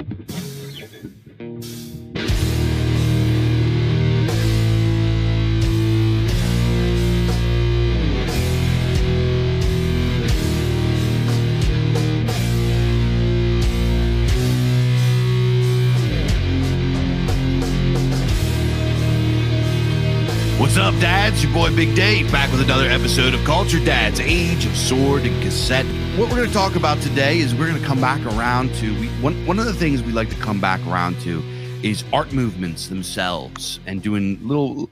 What's up, dads? Your boy Big Dave back with another episode of Culture Dads, Age of Sword and Cassette. What we're going to talk about today is we're going to come back around to one of the things we like to come back around to is art movements themselves and doing little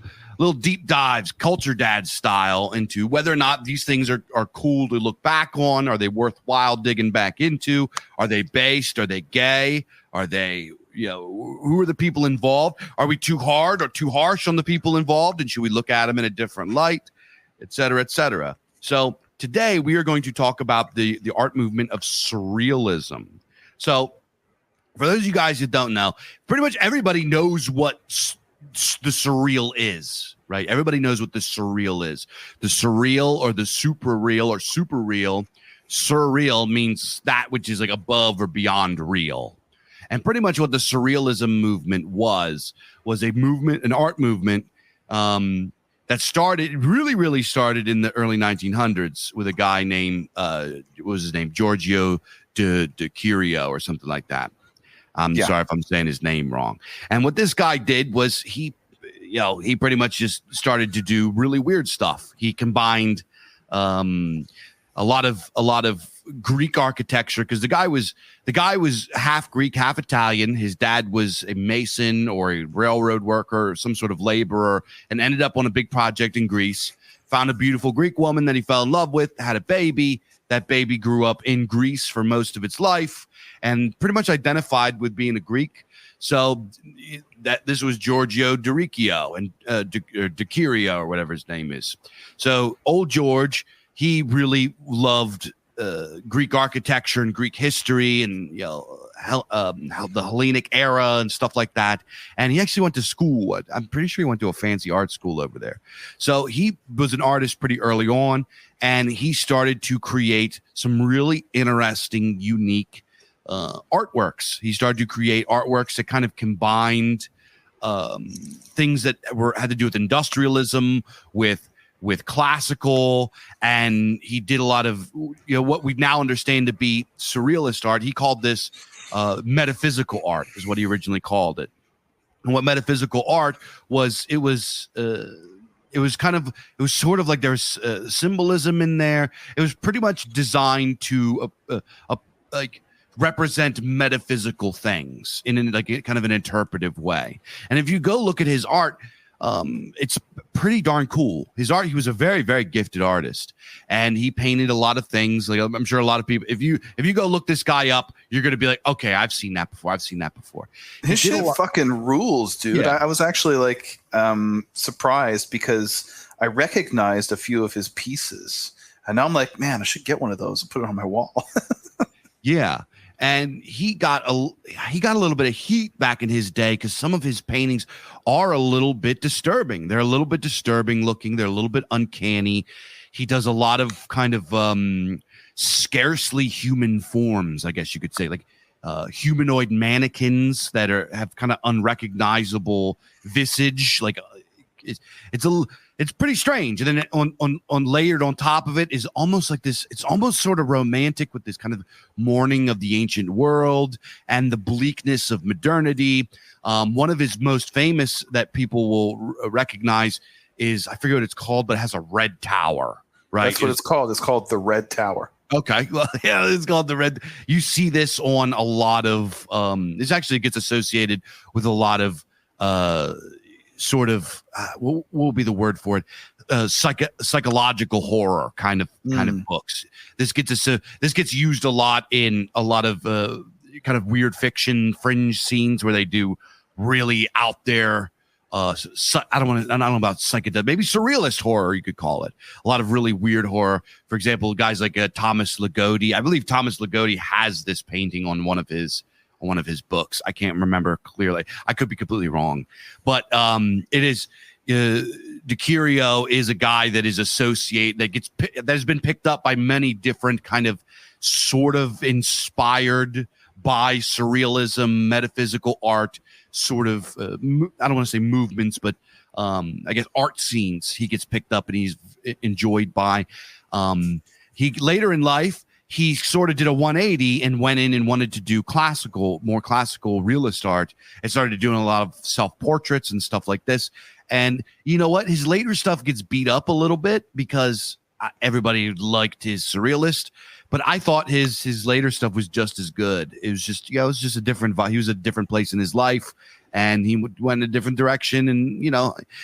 deep dives, Culture Dad style, into whether or not these things are cool to look back on. Are they worthwhile digging back into? Are they based? Are they gay? Are they, who are the people involved? Are we too hard or too harsh on the people involved? And should we look at them in a different light, et cetera, et cetera? So today we are going to talk about the art movement of Surrealism. So for those of you guys that don't know, pretty much everybody knows what the surreal is, right? Everybody knows what the surreal is. The surreal or the super real or super real. Surreal means that which is like above or beyond real. And pretty much what the Surrealism movement was a movement, an art movement that really started in the early 1900s with a guy named, what was his name? Giorgio de Chirico or something like that. I'm sorry if I'm saying his name wrong. And what this guy did was he pretty much just started to do really weird stuff. He combined a lot of Greek architecture, because the guy was half Greek, half Italian. His dad was a mason or a railroad worker or some sort of laborer, and ended up on a big project in Greece. Found a beautiful Greek woman that he fell in love with, had a baby. That baby grew up in Greece for most of its life and pretty much identified with being a Greek. So that this was Giorgio de Chirico and de Chirico or whatever his name is. So old George, he really loved Greek architecture and Greek history and the Hellenic era and stuff like that. And he actually went to school. I'm pretty sure he went to a fancy art school over there. So he was an artist pretty early on, and he started to create some really interesting, unique artworks. He started to create artworks that kind of combined things that had to do with industrialism, with classical, and he did a lot of what we now understand to be surrealist art. He called this metaphysical art, is what he originally called it. And what metaphysical art was, it was sort of like there's symbolism in there. It was pretty much designed to like represent metaphysical things in like kind of an interpretive way. And if you go look at his art, it's pretty darn cool. His art, he was a very, very gifted artist, and he painted a lot of things. Like I'm sure a lot of people, if you go look this guy up, you're going to be like, okay, I've seen that before. His shit fucking rules, dude. Yeah. I was actually like surprised because I recognized a few of his pieces, and now I'm like, man, I should get one of those and put it on my wall. Yeah. And he got a little bit of heat back in his day because some of his paintings are a little bit disturbing. They're a little bit disturbing looking. They're a little bit uncanny. He does a lot of kind of scarcely human forms, I guess you could say, like humanoid mannequins that have kind of unrecognizable visage. Like it's pretty strange. And then on layered on top of it is almost like this. It's almost sort of romantic with this kind of mourning of the ancient world and the bleakness of modernity. One of his most famous that people will recognize is, I forget what it's called, but it has a red tower, right? That's what it's called. It's called the Red Tower. Okay. Well, yeah, it's called the red. You see this on a lot of, this actually gets associated with a lot of, sort of what will be the word for it, psychological horror kind of books. This gets used a lot in a lot of kind of weird fiction fringe scenes where they do really out there I don't know about psychedelic, maybe surrealist horror, you could call it. A lot of really weird horror. For example, guys like Thomas Ligotti. I believe Thomas Ligotti has this painting on one of his books. I can't remember clearly. I could be completely wrong, but it is. De Chirico is a guy that is that has been picked up by many different kind of sort of inspired by surrealism, metaphysical art, sort of, I don't want to say movements, but I guess art scenes he gets picked up and he's enjoyed by. He later in life, he sort of did a 180 and went in and wanted to do more classical realist art, and started doing a lot of self-portraits and stuff like this. And you know what? His later stuff gets beat up a little bit because everybody liked his surrealist, but I thought his later stuff was just as good. It was just, it was just a different vibe. He was a different place in his life, and he went in a different direction. And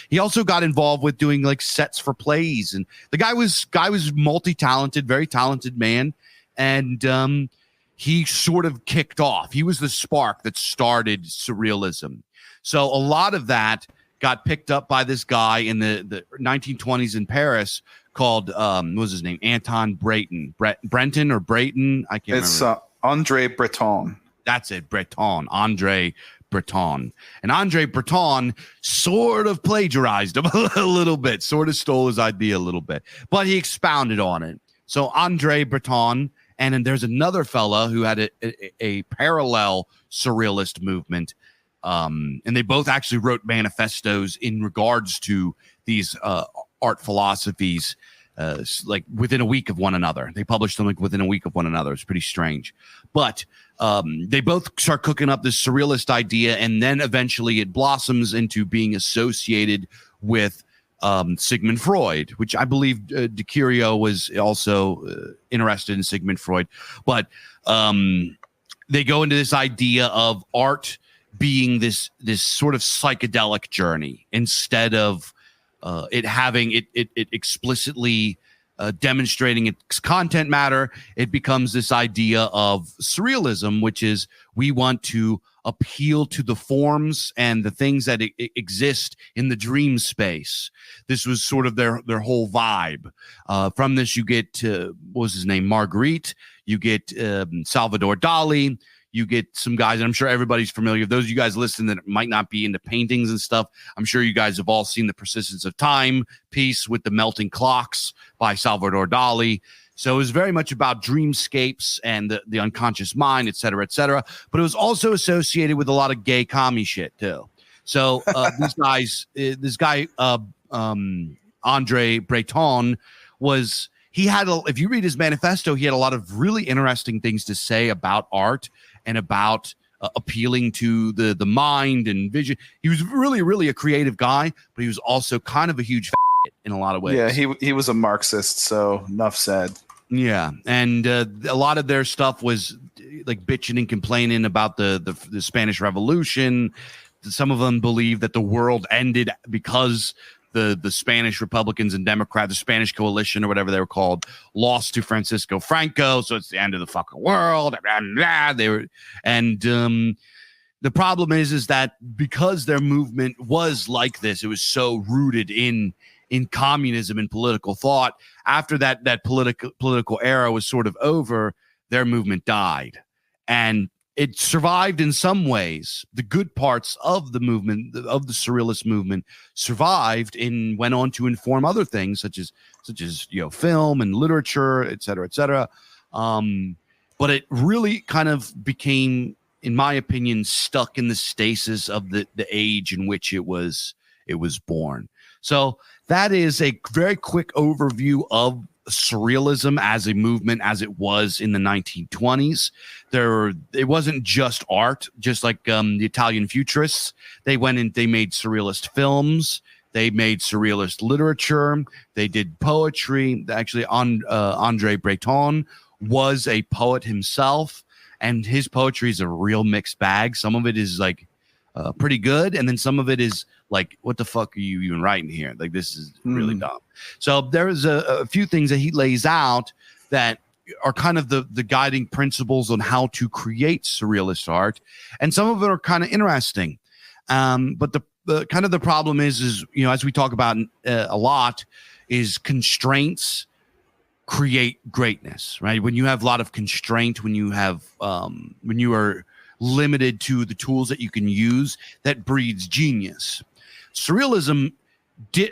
he also got involved with doing like sets for plays. And the guy was multi-talented, very talented man. And he sort of kicked off. He was the spark that started surrealism. So a lot of that got picked up by this guy in the 1920s in Paris called, what was his name? Anton Breton. Brenton or Brayton? I can't remember. It's André Breton. That's it, Breton. André Breton. And André Breton sort of plagiarized him a little bit, sort of stole his idea a little bit, but he expounded on it. So André Breton, and then there's another fella who had a parallel surrealist movement. And they both actually wrote manifestos in regards to these art philosophies, like within a week of one another. They published them like within a week of one another. It's pretty strange. But they both start cooking up this surrealist idea, and then eventually it blossoms into being associated with Sigmund Freud, which I believe Giorgio was also interested in Sigmund Freud. But they go into this idea of art being this sort of psychedelic journey, instead of it having it explicitly demonstrating its content matter. It becomes this idea of surrealism, which is we want to appeal to the forms and the things that exist in the dream space. This was sort of their whole vibe. From this, you get what was his name, Marguerite. You get Salvador Dalí. You get some guys, and I'm sure everybody's familiar. Those of you guys listening that might not be into paintings and stuff, I'm sure you guys have all seen The Persistence of Time piece with the melting clocks by Salvador Dalí. So it was very much about dreamscapes and the unconscious mind, et cetera, but it was also associated with a lot of gay commie shit too. So this guy, André Breton, if you read his manifesto, he had a lot of really interesting things to say about art and about appealing to the mind and vision. He was really, really a creative guy, but he was also kind of a huge in a lot of ways. Yeah, he was a Marxist, so enough said. Yeah, and a lot of their stuff was like bitching and complaining about the Spanish Revolution. Some of them believe that the world ended because the Spanish Republicans and Democrats, the Spanish coalition or whatever they were called, lost to Francisco Franco, so it's the end of the fucking world. The problem is that because their movement was like this, it was so rooted in communism and political thought. After that political era was sort of over, their movement died, and it survived in some ways. The good parts of the movement, of the surrealist movement, survived and went on to inform other things, such as film and literature, et cetera. But it really kind of became, in my opinion, stuck in the stasis of the age in which it was born. So that is a very quick overview of surrealism as a movement as it was in the 1920s. It wasn't just art, just like the Italian futurists. They went and they made surrealist films. They made surrealist literature. They did poetry. Actually, André Breton was a poet himself, and his poetry is a real mixed bag. Some of it is like pretty good, and then some of it is like, what the fuck are you even writing here? Like, this is really dumb. So there's a few things that he lays out that are kind of the guiding principles on how to create surrealist art, and some of it are kind of interesting. But the kind of the problem is as we talk about a lot, is constraints create greatness, right? When you have a lot of constraint, when you have when you are limited to the tools that you can use, that breeds genius. Surrealism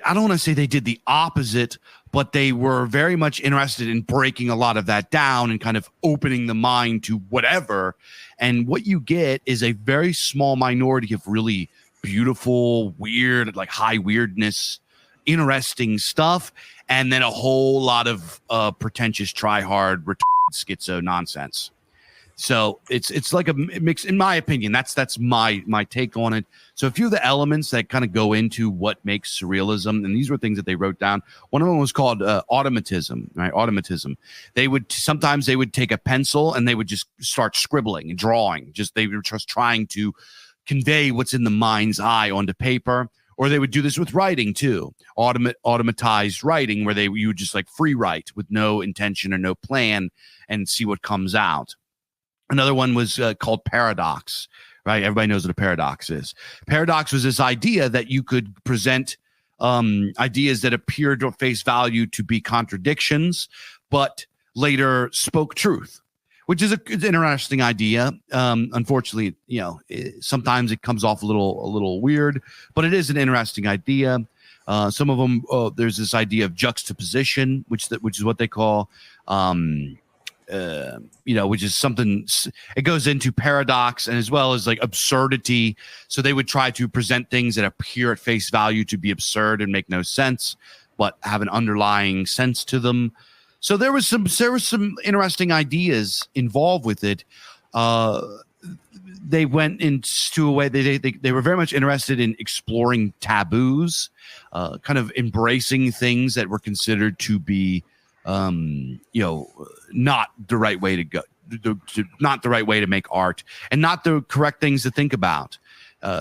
I don't want to say they did the opposite, but they were very much interested in breaking a lot of that down and kind of opening the mind to whatever. And what you get is a very small minority of really beautiful, weird, like high weirdness, interesting stuff, and then a whole lot of pretentious, try-hard, retarded schizo nonsense. So it's like a mix, in my opinion. That's my take on it. So a few of the elements that kind of go into what makes surrealism, and these were things that they wrote down. One of them was called automatism, right? Automatism. They would take a pencil and they would just start scribbling and drawing. They were just trying to convey what's in the mind's eye onto paper. Or they would do this with writing too, automatized writing, where you would just like free write with no intention or no plan and see what comes out. Another one was called paradox, right? Everybody knows what a paradox is. Paradox was this idea that you could present ideas that appeared at face value to be contradictions, but later spoke truth, which is an interesting idea. Unfortunately, sometimes it comes off a little weird, but it is an interesting idea. Some of them, there's this idea of juxtaposition, which is what they call. Which is something, it goes into paradox and as well as like absurdity. So they would try to present things that appear at face value to be absurd and make no sense, but have an underlying sense to them. So there was some interesting ideas involved with it. They went into a way they were very much interested in exploring taboos, kind of embracing things that were considered to be not the right way to go, not the right way to make art, and not the correct things to think about.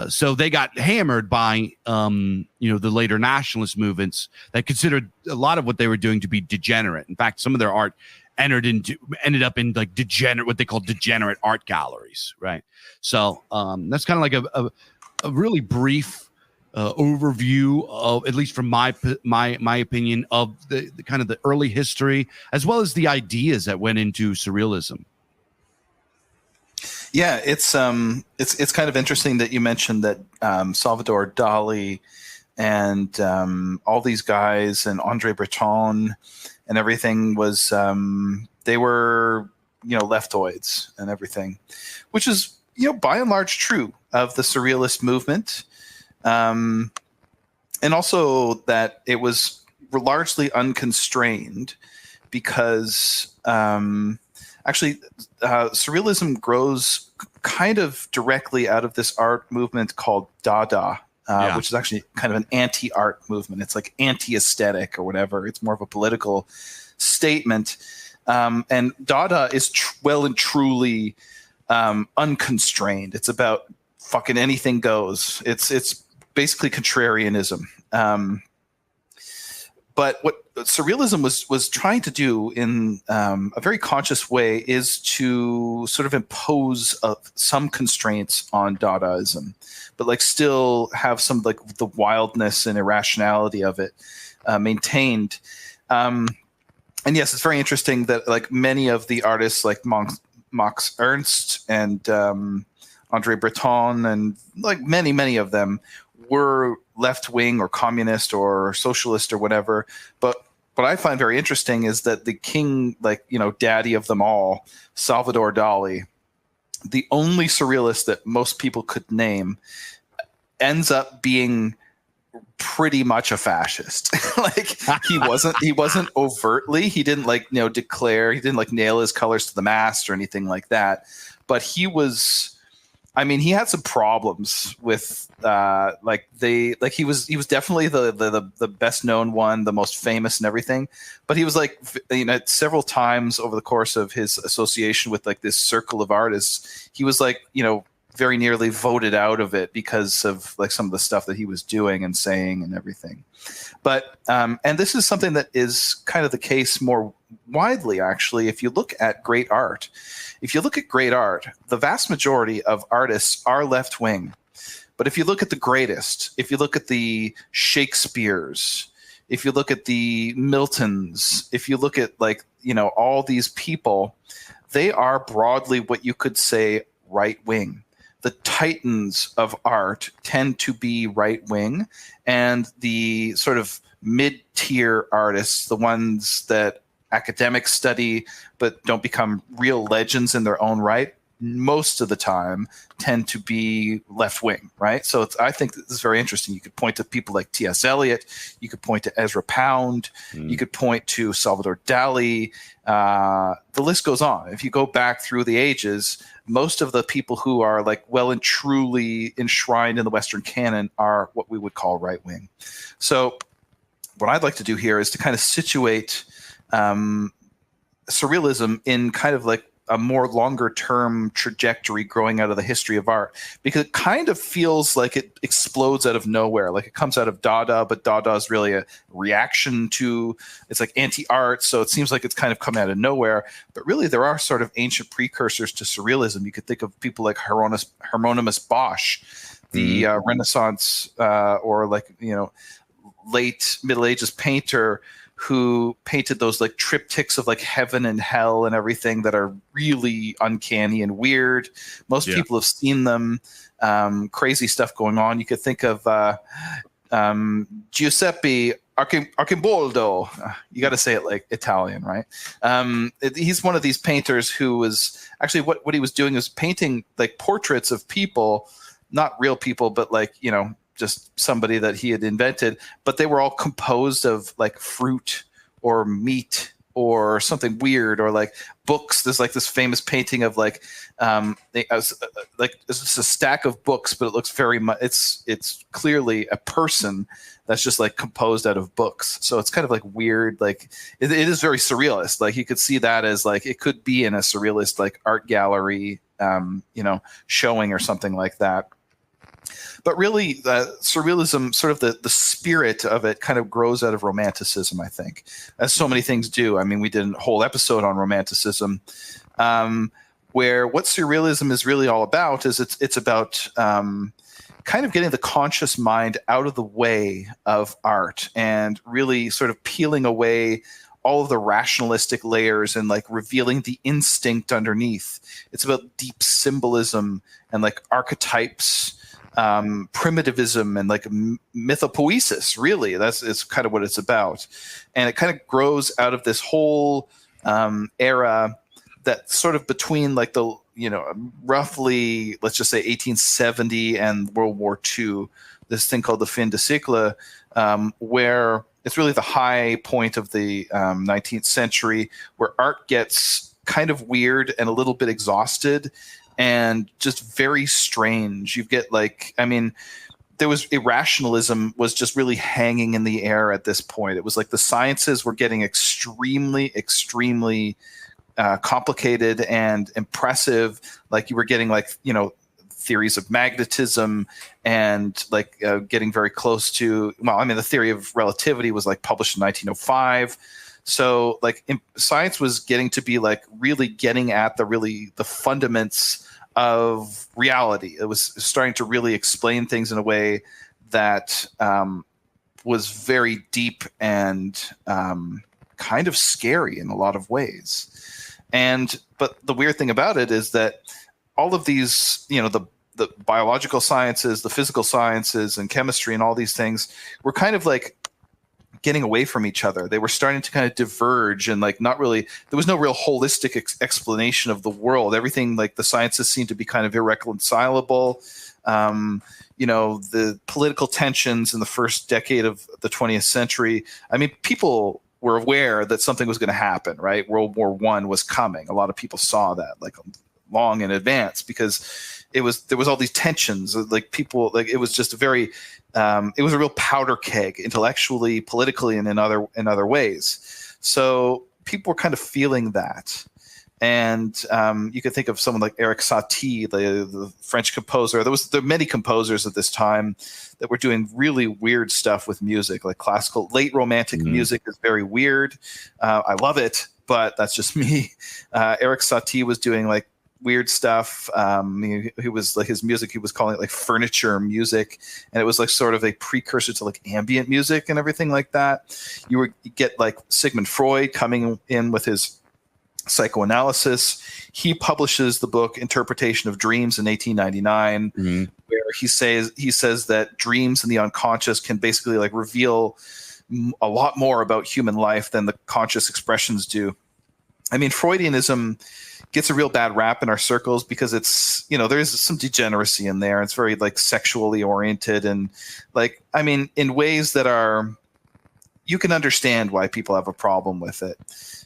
So they got hammered by, the later nationalist movements that considered a lot of what they were doing to be degenerate. In fact, some of their art ended up in like what they call degenerate art galleries, right? So that's kind of like a really brief overview of, at least from my opinion, of the kind of the early history as well as the ideas that went into surrealism. Yeah, it's kind of interesting that you mentioned that Salvador Dalí and all these guys and André Breton and everything was they were leftoids and everything, which is by and large true of the surrealist movement. And also that it was largely unconstrained because surrealism grows kind of directly out of this art movement called Dada, which is actually kind of an anti-art movement. It's like anti-aesthetic or whatever. It's more of a political statement. And Dada is well and truly unconstrained. It's about fucking anything goes. It's basically contrarianism. But what surrealism was trying to do in a very conscious way is to sort of impose some constraints on Dadaism, but like still have some like the wildness and irrationality of it maintained. And yes, it's very interesting that like many of the artists like Max Ernst and André Breton and like many of them were left-wing or communist or socialist or whatever. But what I find very interesting is that the king, daddy of them all, Salvador Dalí, the only surrealist that most people could name, ends up being pretty much a fascist. he wasn't overtly, he didn't declare, he didn't nail his colors to the mast or anything like that. But he was, he had some problems with he was definitely the best known one, the most famous and everything. But he was several times over the course of his association with this circle of artists, he was very nearly voted out of it because of some of the stuff that he was doing and saying and everything. But and this is something that is kind of the case more widely, actually. If you look at great art, the vast majority of artists are left-wing. But if you look at the greatest, if you look at the Shakespeares, if you look at the Miltons, if you look at all these people, they are broadly what you could say right-wing. The titans of art tend to be right-wing, and the sort of mid-tier artists, the ones that academics study but don't become real legends in their own right, most of the time tend to be left-wing, right? So I think this is very interesting. You could point to people like T.S. Eliot. You could point to Ezra Pound. You could point to Salvador Dalí. The list goes on. If you go back through the ages, most of the people who are like well and truly enshrined in the Western canon are what we would call right-wing. So what I'd like to do here is to kind of situate surrealism in kind of like a more longer term trajectory growing out of the history of art, because it kind of feels like it explodes out of nowhere. Like it comes out of Dada, but Dada is really a reaction to, it's like anti-art. So it seems like it's kind of come out of nowhere, but really there are sort of ancient precursors to surrealism. You could think of people like Hieronymus Bosch, the Renaissance or like, you know, late Middle Ages painter who painted those like triptychs of like heaven and hell and everything that are really uncanny and weird. Most people have seen them. Crazy stuff going on. You could think of Giuseppe Arcimboldo. You got to say it like Italian, right? He's one of these painters who was actually what he was doing is painting like portraits of people, not real people, but like, you know, just somebody that he had invented, but they were all composed of like fruit or meat or something weird, or like books. There's like this famous painting of like it's just a stack of books, but it looks very much, it's clearly a person that's just like composed out of books. So it's kind of like weird. Like it is very surrealist. Like you could see that as like, it could be in a surrealist like art gallery, you know, showing or something like that. But really, surrealism, sort of the spirit of it kind of grows out of romanticism, I think, as so many things do. I mean, we did a whole episode on romanticism, where what surrealism is really all about is it's about kind of getting the conscious mind out of the way of art and really sort of peeling away all of the rationalistic layers and like revealing the instinct underneath. It's about deep symbolism and like archetypes, primitivism and like mythopoesis. Really, it's kind of what it's about, and it kind of grows out of this whole era that sort of between like the, you know, roughly, let's just say 1870 and World War II, this thing called the fin de siècle, where it's really the high point of the 19th century, where art gets kind of weird and a little bit exhausted and just very strange. You get like, I mean, there was irrationalism was just really hanging in the air at this point. It was like the sciences were getting extremely complicated and impressive. Like you were getting like, you know, theories of magnetism and like getting very close to, well, I mean, the theory of relativity was like published in 1905. So like science was getting to be like really getting at the fundaments of reality. It was starting to really explain things in a way that was very deep and kind of scary in a lot of ways. But the weird thing about it is that all of these, you know, the biological sciences, the physical sciences, and chemistry, and all these things were kind of like getting away from each other. They were starting to kind of diverge, and like not really, there was no real holistic explanation of the world. Everything, like the sciences seemed to be kind of irreconcilable. You know, the political tensions in the first decade of the 20th century, I mean, people were aware that something was going to happen, right? World War I was coming. A lot of people saw that like long in advance, because there was all these tensions. Like people, like it was just a very, it was a real powder keg, intellectually, politically, and in other ways. So people were kind of feeling that. And you could think of someone like Erik Satie, the French composer. There were many composers at this time that were doing really weird stuff with music, like classical, late romantic music is very weird. I love it, but that's just me. Erik Satie was doing like weird stuff. He was like, his music, he was calling it like furniture music, and it was like sort of a precursor to like ambient music and everything like that. You get like Sigmund Freud coming in with his psychoanalysis. He publishes the book Interpretation of Dreams in 1899, where he says that dreams and the unconscious can basically like reveal a lot more about human life than the conscious expressions do. I mean, Freudianism gets a real bad rap in our circles because it's, there's some degeneracy in there. It's very like sexually oriented and like, I mean, in ways that are, you can understand why people have a problem with it.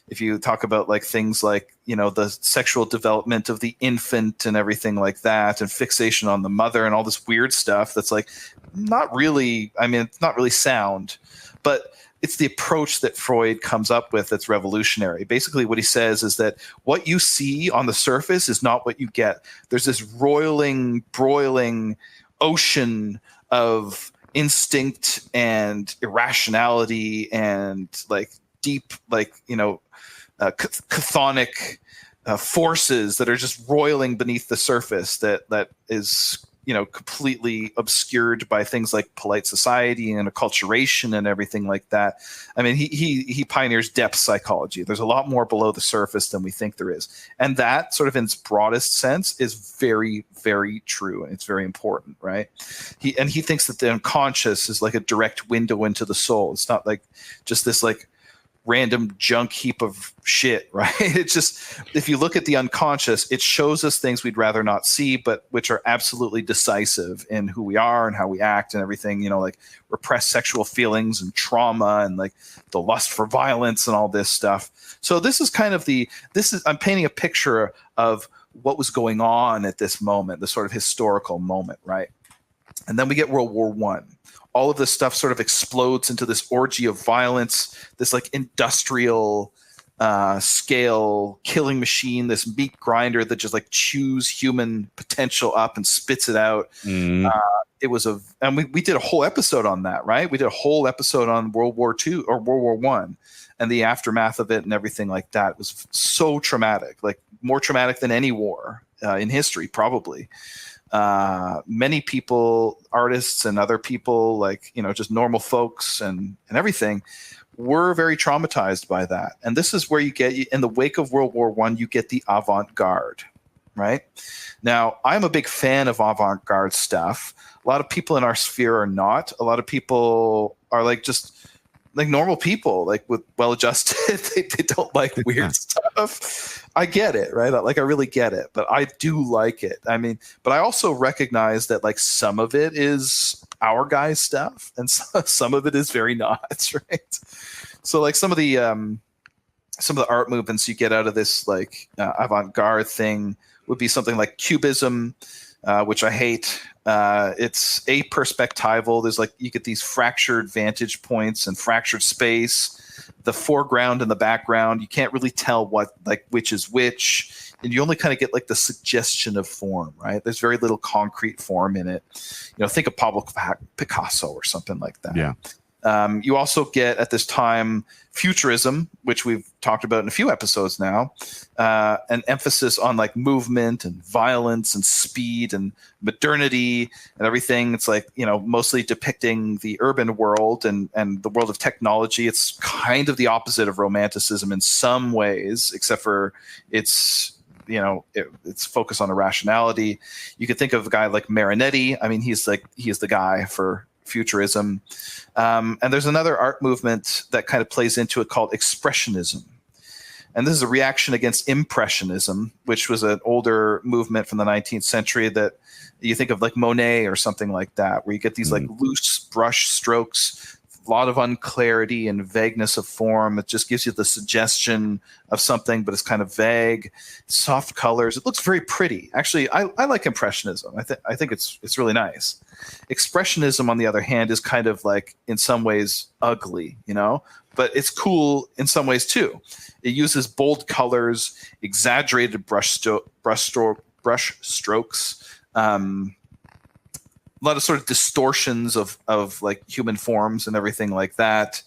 If you talk about like things like, the sexual development of the infant and everything like that, and fixation on the mother and all this weird stuff that's like not really, I mean, it's not really sound, but it's the approach that Freud comes up with that's revolutionary. Basically, what he says is that what you see on the surface is not what you get. There's this broiling ocean of instinct and irrationality and like deep, like, chthonic forces that are just roiling beneath the surface that is completely obscured by things like polite society and acculturation and everything like that. I mean, he pioneers depth psychology. There's a lot more below the surface than we think there is. And that sort of in its broadest sense is very, very true. And it's very important, right? He thinks that the unconscious is like a direct window into the soul. It's not like just this like random junk heap of shit, right? It's just, if you look at the unconscious, it shows us things we'd rather not see, but which are absolutely decisive in who we are and how we act and everything, like repressed sexual feelings and trauma and like the lust for violence and all this stuff. So this is kind of I'm painting a picture of what was going on at this moment, the sort of historical moment, right? And then we get World War I. All of this stuff sort of explodes into this orgy of violence, this like industrial scale killing machine, this meat grinder that just like chews human potential up and spits it out. And we did a whole episode on that, right? We did a whole episode on World War II or World War I and the aftermath of it and everything like that. It was so traumatic, like more traumatic than any war in history, probably. Many people, artists and other people, like, just normal folks and everything, were very traumatized by that. And this is where you get, in the wake of World War I, you get the Avant-Garde, right? Now, I'm a big fan of Avant-Garde stuff. A lot of people in our sphere are not. A lot of people are like just like normal people, like with well-adjusted, they don't like weird stuff. I get it, right? Like I really get it, but I do like it. I mean, but I also recognize that like some of it is our guys' stuff and some of it is very not, right? So like some of the art movements you get out of this like avant-garde thing would be something like Cubism, which I hate. It's aperspectival. There's like, you get these fractured vantage points and fractured space, the foreground and the background. You can't really tell which is which. And you only kind of get like the suggestion of form, right? There's very little concrete form in it. Think of Pablo Picasso or something like that. Yeah. You also get at this time futurism, which we've talked about in a few episodes now, an emphasis on like movement and violence and speed and modernity and everything. It's like, mostly depicting the urban world and the world of technology. It's kind of the opposite of romanticism in some ways, except for it's focused on irrationality. You could think of a guy like Marinetti. I mean, he is the guy for futurism. And there's another art movement that kind of plays into it called expressionism. And this is a reaction against impressionism, which was an older movement from the 19th century that you think of like Monet or something like that, where you get these like loose brush strokes, a lot of unclarity and vagueness of form. It just gives you the suggestion of something, but it's kind of vague. Soft colors. It looks very pretty. Actually, I like impressionism. I think it's really nice. Expressionism, on the other hand, is kind of like in some ways ugly, but it's cool in some ways too. It uses bold colors, exaggerated brush strokes, a lot of sort of distortions of like human forms and everything like that.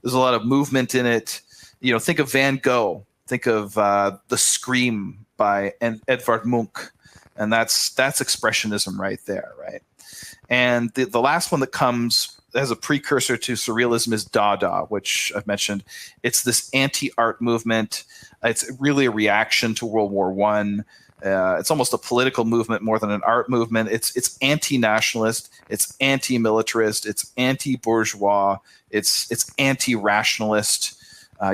There's a lot of movement in it. Think of Van Gogh. Think of The Scream by Edvard Munch, and that's expressionism right there, right? And the last one that comes as a precursor to surrealism is Dada, which I've mentioned. It's this anti-art movement. It's really a reaction to World War I. It's almost a political movement more than an art movement. It's anti-nationalist, it's anti-militarist, it's anti-bourgeois, it's anti-rationalist.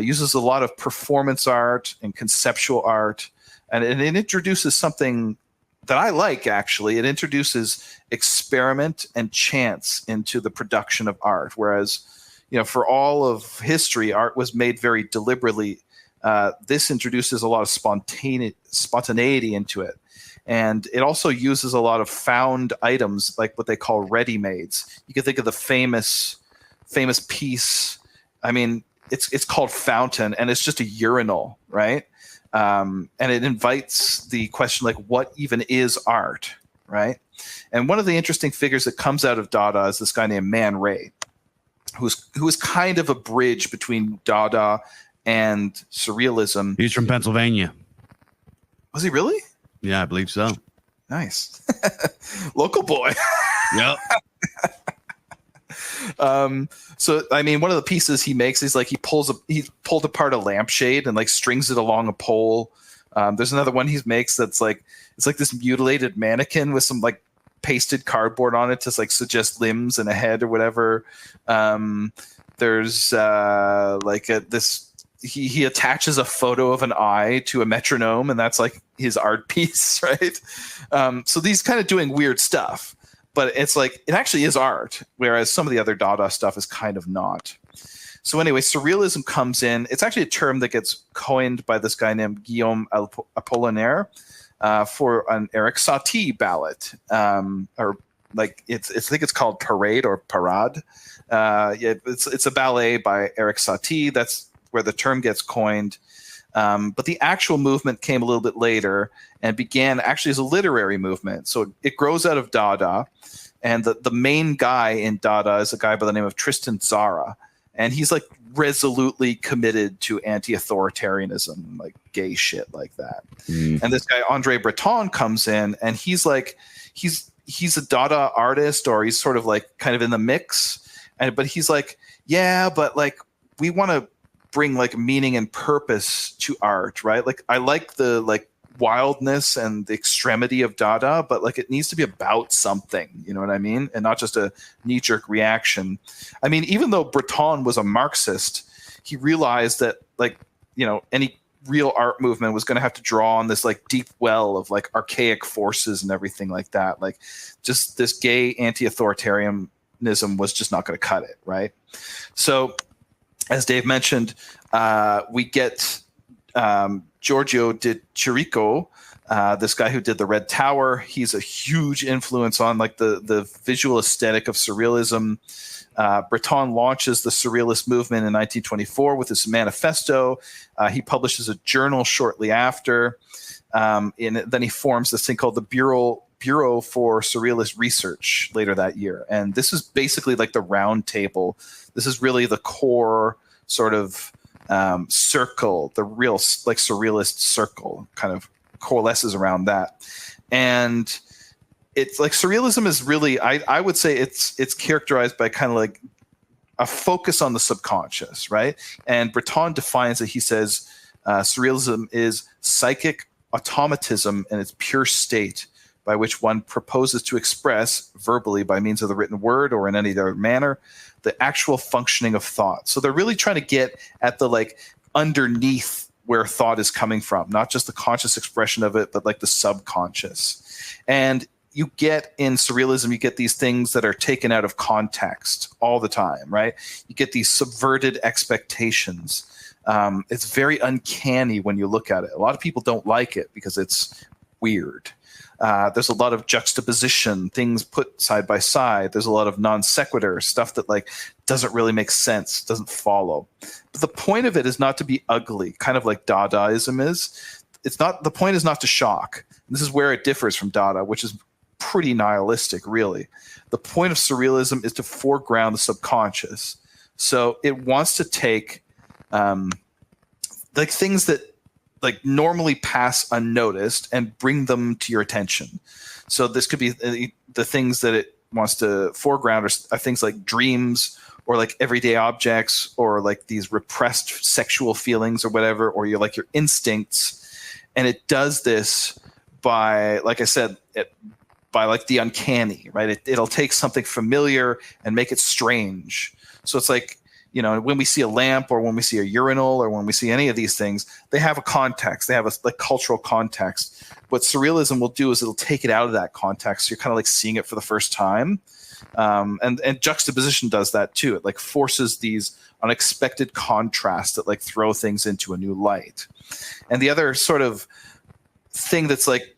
Uses a lot of performance art and conceptual art, and it introduces something that I like, actually. It introduces experiment and chance into the production of art, whereas, for all of history, art was made very deliberately. This introduces a lot of spontaneity into it. And it also uses a lot of found items, like what they call ready-mades. You can think of the famous piece. I mean, it's called Fountain, and it's just a urinal, right? And it invites the question, like, what even is art, right? And one of the interesting figures that comes out of Dada is this guy named Man Ray, who is kind of a bridge between Dada and Surrealism. He's from Pennsylvania. Was he really? Yeah, I believe so. Nice. Local boy. Yep. So, I mean, one of the pieces he makes is like he pulled apart a lampshade and like strings it along a pole. There's another one he makes that's like, it's like this mutilated mannequin with some like pasted cardboard on it to like suggest limbs and a head or whatever. There's he attaches a photo of an eye to a metronome, and that's like his art piece, right? So these kind of doing weird stuff. But it's like, it actually is art, whereas some of the other Dada stuff is kind of not. So anyway, Surrealism comes in. It's actually a term that gets coined by this guy named Guillaume Apollinaire for an Eric Satie ballad. Or like, I think it's called Parade or Parade. It's a ballet by Eric Satie. That's where the term gets coined. But the actual movement came a little bit later and began actually as a literary movement. So it grows out of Dada. And the main guy in Dada is a guy by the name of Tristan Tzara. And he's like resolutely committed to anti-authoritarianism, like gay shit like that. And this guy, André Breton, comes in, and he's like, he's a Dada artist, or he's sort of like kind of in the mix. But he's like, yeah, but like we want to bring like meaning and purpose to art, right? Like I like the like wildness and the extremity of Dada, but like it needs to be about something, you know what I mean? And not just a knee-jerk reaction. I mean, even though Breton was a Marxist, he realized that like, any real art movement was going to have to draw on this like deep well of like archaic forces and everything like that. Like just this gay anti-authoritarianism was just not going to cut it, right? So as Dave mentioned, we get Giorgio did Chirico, this guy who did the Red Tower. He's a huge influence on like the visual aesthetic of Surrealism. Breton launches the Surrealist movement in 1924 with his Manifesto. He publishes a journal shortly after. Then he forms this thing called the Bureau for Surrealist Research later that year. And this is basically like the round table. This is really the core sort of circle, the real like Surrealist circle kind of coalesces around that. And it's like Surrealism is really, I would say it's characterized by kind of like a focus on the subconscious, right? And Breton defines it, he says, Surrealism is psychic automatism in its pure state, by which one proposes to express verbally by means of the written word or in any other manner the actual functioning of thought. So they're really trying to get at the like underneath where thought is coming from, not just the conscious expression of it, but like the subconscious. And you get in Surrealism, you get these things that are taken out of context all the time, right? You get these subverted expectations. It's very uncanny when you look at it. A lot of people don't like it because it's weird. There's a lot of juxtaposition, things put side by side. There's a lot of non sequitur, stuff that like doesn't really make sense, doesn't follow. But the point of it is not to be ugly, kind of like Dadaism is. The point is not to shock. This is where it differs from Dada, which is pretty nihilistic, really. The point of Surrealism is to foreground the subconscious. So it wants to take like things that like normally pass unnoticed and bring them to your attention. So this could be the things that it wants to foreground are things like dreams or like everyday objects or like these repressed sexual feelings or whatever, or your instincts. And it does this by, like I said, by like the uncanny, right? It'll take something familiar and make it strange. So it's like, you know, when we see a lamp or when we see a urinal or when we see any of these things, they have a context. They have a like cultural context. What surrealism will do is it'll take it out of that context. So you're kind of like seeing it for the first time. And juxtaposition does that too. It like forces these unexpected contrasts that like throw things into a new light. And the other sort of thing that's like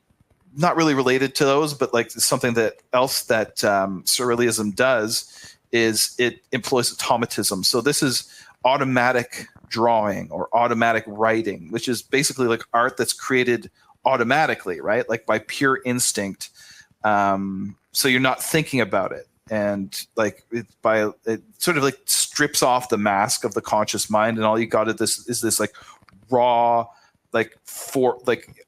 not really related to those, but like something that else that surrealism does is it employs automatism. So this is automatic drawing or automatic writing, which is basically like art that's created automatically, right? Like by pure instinct. So you're not thinking about it. And like it sort of like strips off the mask of the conscious mind, and all you got is this like raw, like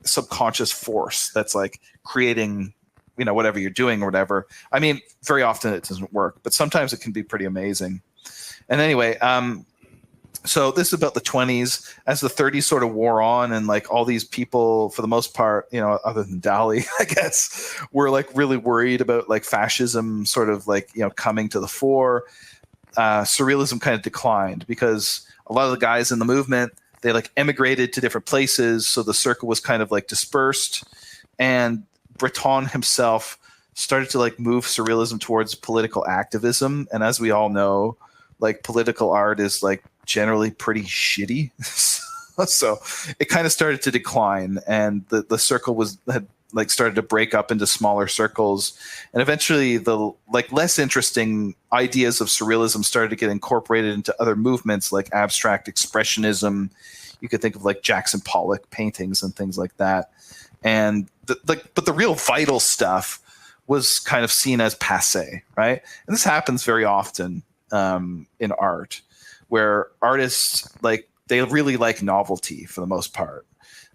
subconscious force that's like creating, you know, whatever you're doing or whatever. I mean, very often it doesn't work, but sometimes it can be pretty amazing. And anyway, so this is about the 20s. As the 30s sort of wore on, and like all these people, for the most part, you know, other than Dalí, I guess, were like really worried about like fascism sort of like, you know, coming to the fore. Surrealism kind of declined because a lot of the guys in the movement, they like emigrated to different places. So the circle was kind of like dispersed, and Breton himself started to like move surrealism towards political activism. And as we all know, like political art is like generally pretty shitty. So it kind of started to decline, and the circle had like started to break up into smaller circles. And eventually the like less interesting ideas of surrealism started to get incorporated into other movements like abstract expressionism. You could think of like Jackson Pollock paintings and things like that. And but the real vital stuff was kind of seen as passé, right? And this happens very often in art, where artists like they really like novelty for the most part,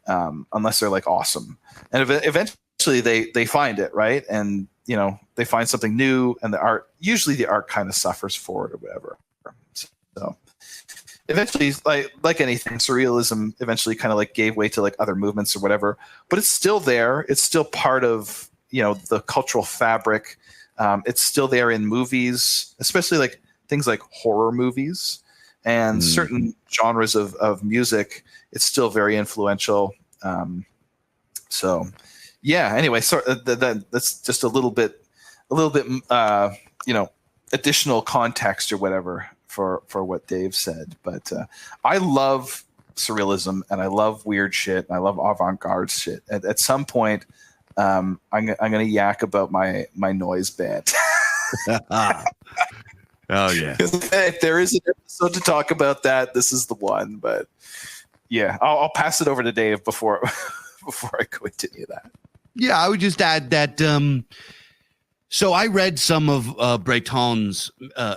unless they're like awesome. And eventually they find it, right? And you know, they find something new, and the art kind of suffers for it or whatever. So eventually, like anything, surrealism eventually kind of like gave way to like other movements or whatever. But it's still there. It's still part of, you know, the cultural fabric. It's still there in movies, especially like things like horror movies and certain genres of music. It's still very influential. So yeah, anyway, so that's just a little bit, you know, additional context or whatever for what Dave said. But I love surrealism, and I love weird shit, and I love avant-garde shit. At some point, I'm gonna yak about my noise band. Oh yeah. If there is an episode to talk about that, this is the one. But yeah, I'll pass it over to Dave before I go into any of that. Yeah, I would just add that. So I read some of Breton's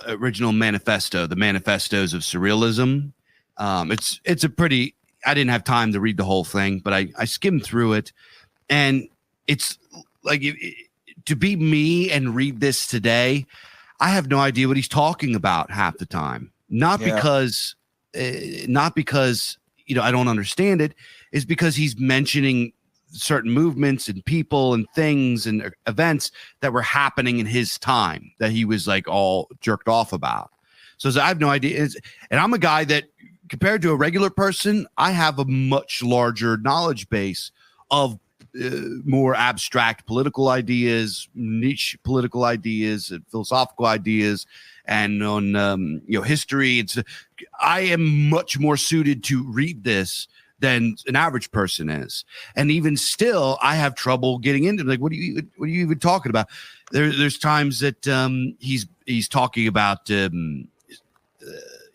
original manifesto, the Manifestos of Surrealism. It's a pretty. I didn't have time to read the whole thing, but I skimmed through it, and it's like to be me and read this today, I have no idea what he's talking about half the time. Not because you know I don't understand it. It's because he's mentioning certain movements and people and things and events that were happening in his time that he was like all jerked off about. So I have no idea. And I'm a guy that, compared to a regular person, I have a much larger knowledge base of more abstract political ideas, niche political ideas, philosophical ideas, and on you know, history. I am much more suited to read this than an average person is. And even still, I have trouble getting into it. Like, what are you even talking about? There's times that he's talking about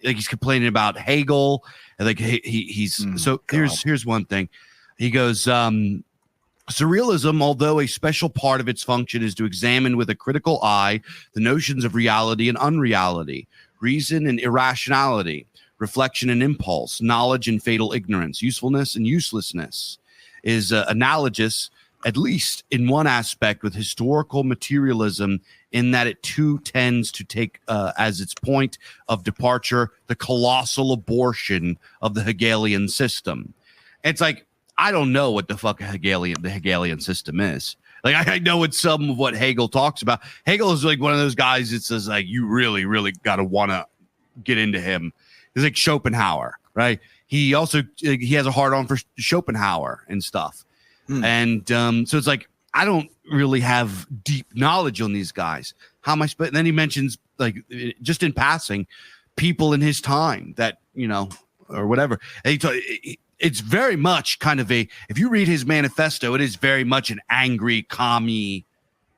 like he's complaining about Hegel, and like he's so here's one thing. He goes, surrealism, although a special part of its function is to examine with a critical eye the notions of reality and unreality, reason and irrationality, reflection and impulse, knowledge and fatal ignorance, usefulness and uselessness, is analogous, at least in one aspect, with historical materialism, in that it too tends to take as its point of departure the colossal abortion of the Hegelian system. It's like, I don't know what the fuck the Hegelian system is. Like, I know it's some of what Hegel talks about. Hegel is like one of those guys that says, like, you really, really got to want to get into him. He's like Schopenhauer, right? He also, he has a hard on for Schopenhauer and stuff. And so it's like, I don't really have deep knowledge on these guys. How am I? And then he mentions, like, just in passing, people in his time that, you know, or whatever. And it's very much kind of if you read his manifesto, it is very much an angry, commie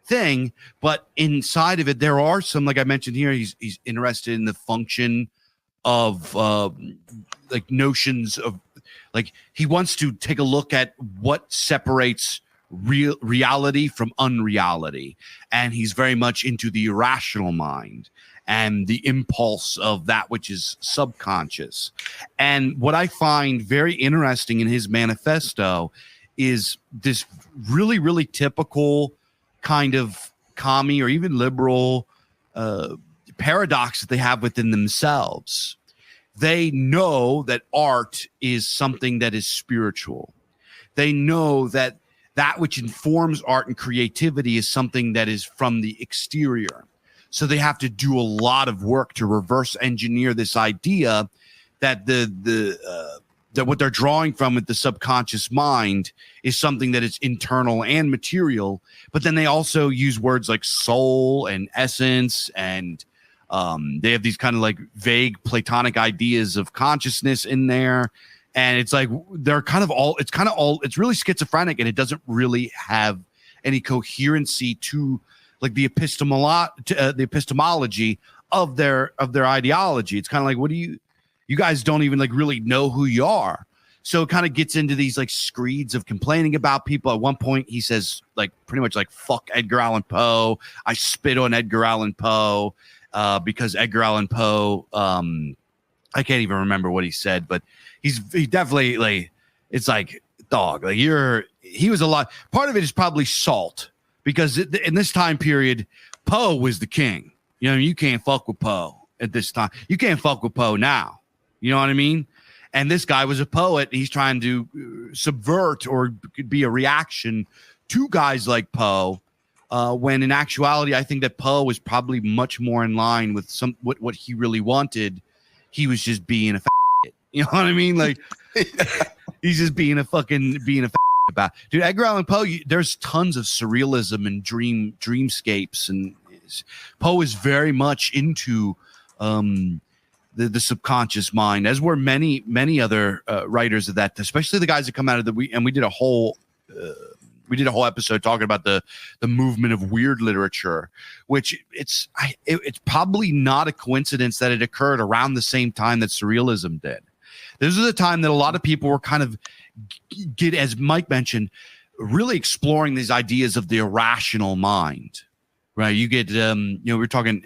thing. But inside of it, there are some, like I mentioned here, he's interested in the function of like notions of, like, he wants to take a look at what separates reality from unreality. And he's very much into the irrational mind and the impulse of that which is subconscious. And what I find very interesting in his manifesto is this really, really typical kind of commie or even liberal paradox that they have within themselves. They know that art is something that is spiritual. They know that which informs art and creativity is something that is from the exterior. So they have to do a lot of work to reverse engineer this idea that that what they're drawing from with the subconscious mind is something that is internal and material. But then they also use words like soul and essence, and they have these kind of like vague Platonic ideas of consciousness in there. And it's like they're kind of all, it's really schizophrenic, and it doesn't really have any coherency to like the epistemology of their ideology. It's kind of like, what do you guys don't even like really know who you are. So it kind of gets into these like screeds of complaining about people. At one point he says, like, pretty much like, fuck Edgar Allan Poe. I spit on Edgar Allan Poe because Edgar Allan Poe, I can't even remember what he said, but he definitely, like, it's like, dog, like, he was a lot. Part of it is probably salt, because in this time period, Poe was the king. You know, you can't fuck with Poe at this time. You can't fuck with Poe now. You know what I mean? And this guy was a poet. He's trying to subvert or be a reaction to guys like Poe, when in actuality, I think that Poe was probably much more in line with what he really wanted. He was just being a you know what I mean? Like, he's just being a about, dude. Edgar Allan Poe, there's tons of surrealism and dreamscapes, and Poe is very much into the subconscious mind, as were many other writers of that, especially the guys that come out of we did a whole episode talking about the movement of weird literature, which it's probably not a coincidence that it occurred around the same time that surrealism did. This was a time that a lot of people were kind of, as Mike mentioned, really exploring these ideas of the irrational mind, right? You get, we're talking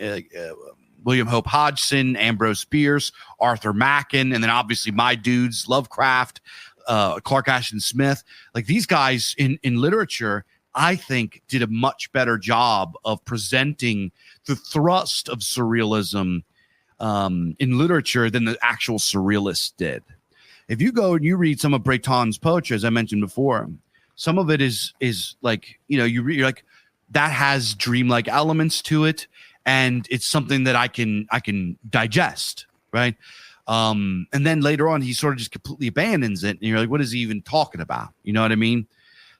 William Hope Hodgson, Ambrose Bierce, Arthur Machen, and then obviously my dudes, Lovecraft, Clark Ashton Smith. Like, these guys in literature, I think, did a much better job of presenting the thrust of surrealism in literature than the actual surrealists did. If you go and you read some of Breton's poetry, as I mentioned before, some of it is like, you're like, that has dreamlike elements to it, and it's something that I can digest, right? And then later on, he sort of just completely abandons it, and you're like, what is he even talking about? You know what I mean?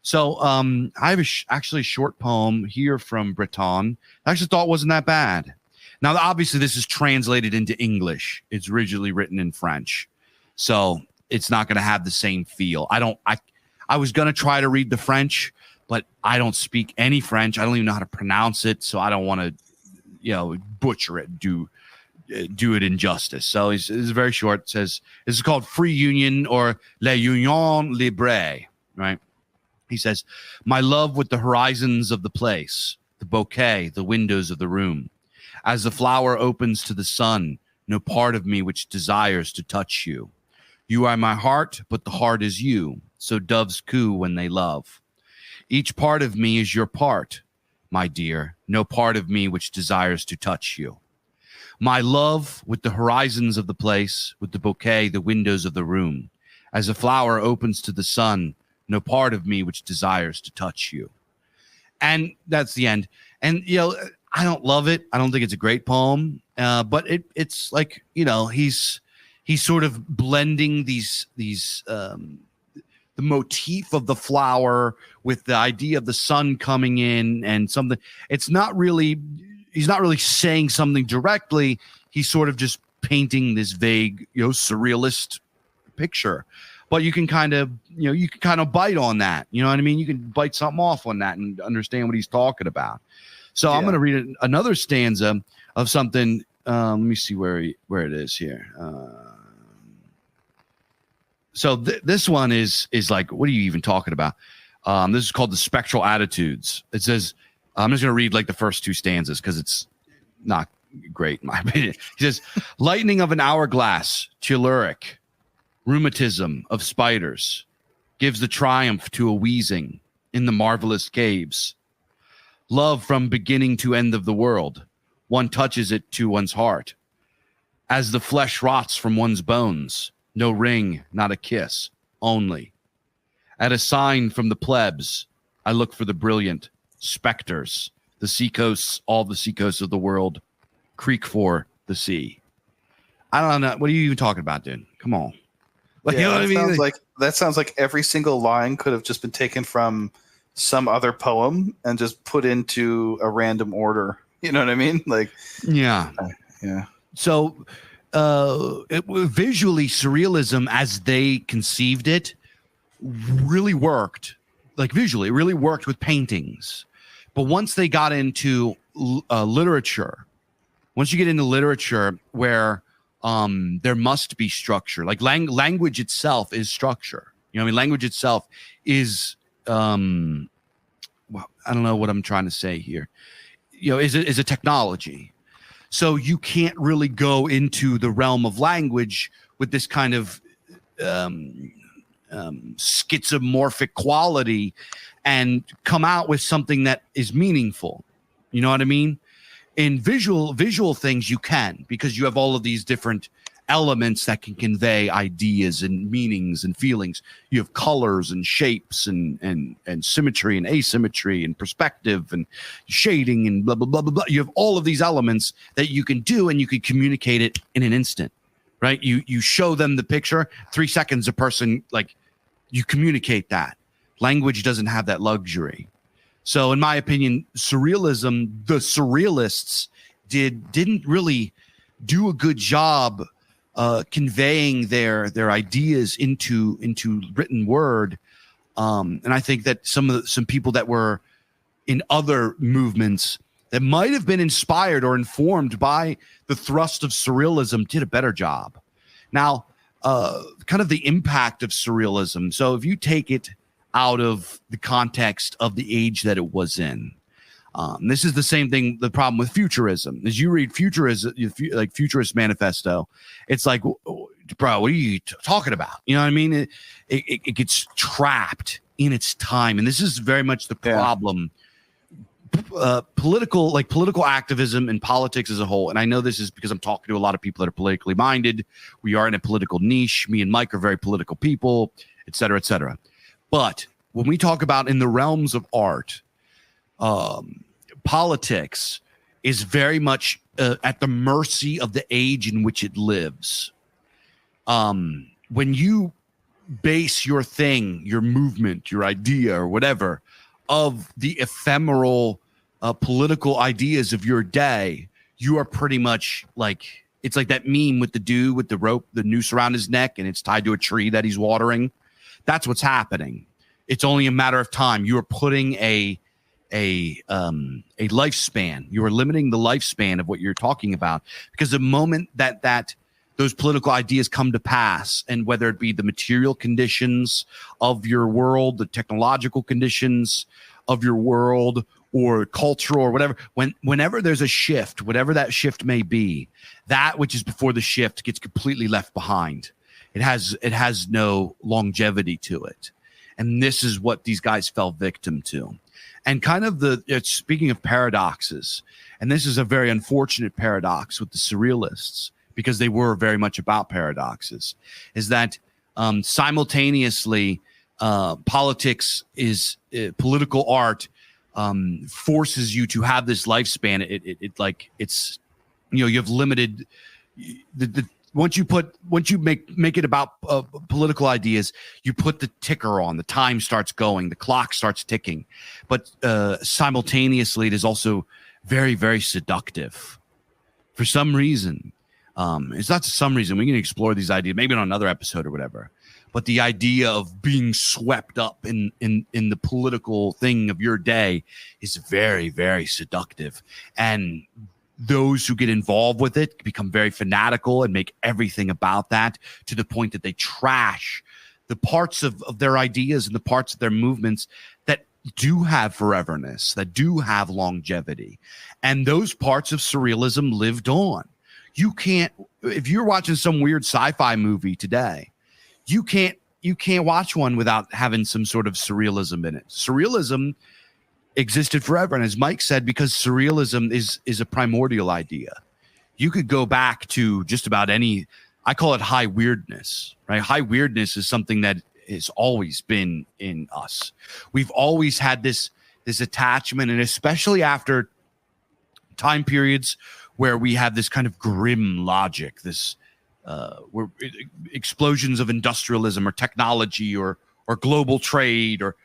So I have actually a short poem here from Breton. I actually thought wasn't that bad. Now, obviously, this is translated into English. It's originally written in French, so it's not going to have the same feel. I was going to try to read the French, but I don't speak any French. I don't even know how to pronounce it, so I don't want to, butcher it, do it injustice. So it's very short. It says, this is called Free Union, or La Union Libre, right? He says, my love with the horizons of the place, the bouquet, the windows of the room. As the flower opens to the sun, no part of me which desires to touch you. You are my heart, but the heart is you. So doves coo when they love. Each part of me is your part, my dear. No part of me which desires to touch you. My love with the horizons of the place, with the bouquet, the windows of the room. As a flower opens to the sun, no part of me which desires to touch you. And that's the end. And, I don't love it. I don't think it's a great poem, but it's like, he's sort of blending these the motif of the flower with the idea of the sun coming in and something. He's not really saying something directly. He's sort of just painting this vague, surrealist picture. But you can kind of bite on that. You know what I mean? You can bite something off on that and understand what he's talking about. So I'm going to read another stanza of something. Let me see where it is here. So this one is like, what are you even talking about? This is called the Spectral Attitudes. It says, I'm just going to read like the first two stanzas because it's not great in my opinion. He says, lightning of an hourglass, telluric, rheumatism of spiders, gives the triumph to a wheezing in the marvelous caves. Love from beginning to end of the world, one touches it to one's heart. As the flesh rots from one's bones, no ring, not a kiss, only. At a sign from the plebs, I look for the brilliant specters, the seacoasts, all the seacoasts of the world, creak for the sea. I don't know. What are you even talking about, dude? Come on. Like, you know what I mean? That sounds like every single line could have just been taken from some other poem and just put into a random order. You know what I mean? Like, yeah. So, visually, surrealism as they conceived it really worked. Like visually, it really worked with paintings. But once they got into literature, once you get into literature where there must be structure, like language itself is structure. Language itself is, well, I don't know what I'm trying to say here. Is a technology. So you can't really go into the realm of language with this kind of schizomorphic quality and come out with something that is meaningful. You know what I mean? In visual things, you can, because you have all of these different elements that can convey ideas and meanings and feelings. You have colors and shapes and symmetry and asymmetry and perspective and shading and blah, blah, blah, blah, blah. You have all of these elements that you can do, and you can communicate it in an instant, right? You show them the picture, 3 seconds, a person, like, you communicate that. Language doesn't have that luxury. So in my opinion, surrealism, the surrealists didn't really do a good job conveying their ideas into written word. And I think that some people that were in other movements that might have been inspired or informed by the thrust of surrealism did a better job. Now, kind of the impact of surrealism. So if you take it out of the context of the age that it was in, this is the same thing. The problem with futurism is you read futurism, like Futurist Manifesto. It's like, bro, what are you talking about? You know what I mean? It gets trapped in its time, and this is very much the problem. Political activism and politics as a whole. And I know this is because I'm talking to a lot of people that are politically minded. We are in a political niche. Me and Mike are very political people, et cetera, et cetera. But when we talk about in the realms of art, politics is very much at the mercy of the age in which it lives. When you base your thing, your movement, your idea, or whatever, of the ephemeral political ideas of your day, you are pretty much like, it's like that meme with the dude with the rope, the noose around his neck, and it's tied to a tree that he's watering. That's what's happening. It's only a matter of time. You are putting a lifespan. You are limiting the lifespan of what you're talking about, because the moment that those political ideas come to pass, and whether it be the material conditions of your world, the technological conditions of your world, or culture, or whatever, whenever there's a shift, whatever that shift may be, that which is before the shift gets completely left behind. It has no longevity to it. And this is what these guys fell victim to. And kind of speaking of paradoxes, and this is a very unfortunate paradox with the surrealists, because they were very much about paradoxes, is that simultaneously politics is political art forces you to have this lifespan. It's you have limited once you make it about political ideas, you put the ticker on, the time starts going, the clock starts ticking, but simultaneously it is also very, very seductive for some reason. It's not some reason. We can explore these ideas maybe on another episode or whatever, but the idea of being swept up in the political thing of your day is very, very seductive. And those who get involved with it become very fanatical and make everything about that, to the point that they trash the parts of their ideas and the parts of their movements that do have foreverness, that do have longevity. And those parts of surrealism lived on. You can't, if you're watching some weird sci-fi movie today, you can't watch one without having some sort of surrealism in it. Surrealism existed forever, and as Mike said, because surrealism is a primordial idea. You could go back to just about any, I call it high weirdness, right? High weirdness is something that has always been in us. We've always had this attachment, and especially after time periods where we have this kind of grim logic, this where explosions of industrialism or technology or global trade, or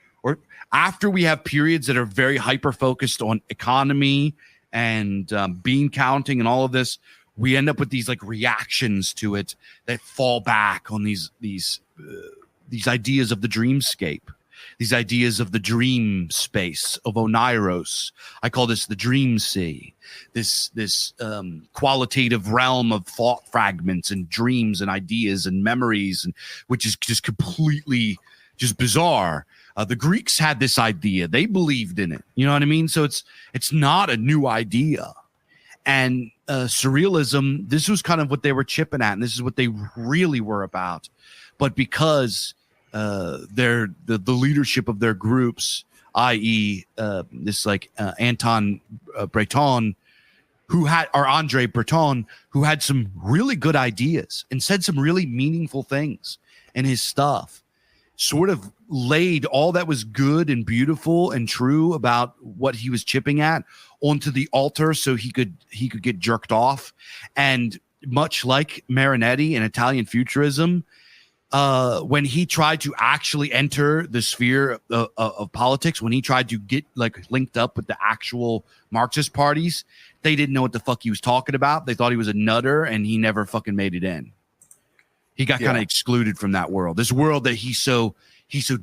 after we have periods that are very hyper focused on economy and bean counting and all of this, we end up with these like reactions to it that fall back on these ideas of the dreamscape, these ideas of the dream space of Oneiros. I call this the dream sea, this qualitative realm of thought fragments and dreams and ideas and memories, and which is just completely just bizarre. The Greeks had this idea. They believed in it. You know what I mean? So it's not a new idea. And surrealism, this was kind of what they were chipping at, and this is what they really were about. But because the leadership of their groups, i.e. this like Anton Breton, André Breton, who had some really good ideas and said some really meaningful things in his stuff, sort of laid all that was good and beautiful and true about what he was chipping at onto the altar so he could get jerked off. And much like Marinetti in Italian Futurism, when he tried to actually enter the sphere of politics, when he tried to get like linked up with the actual Marxist parties, they didn't know what the fuck he was talking about. They thought he was a nutter, and he never fucking made it in. He got kind of excluded from that world, this world that he so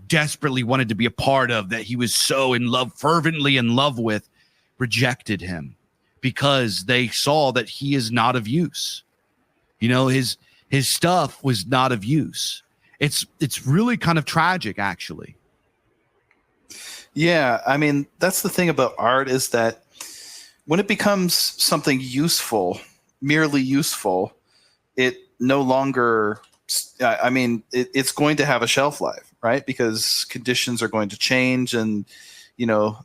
desperately wanted to be a part of, that he was so fervently in love with, rejected him because they saw that he is not of use. You know, his stuff was not of use. It's really kind of tragic, actually. Yeah, I mean, that's the thing about art, is that when it becomes something useful, merely useful, it no longer, I mean, it's going to have a shelf life, right? Because conditions are going to change, and you know,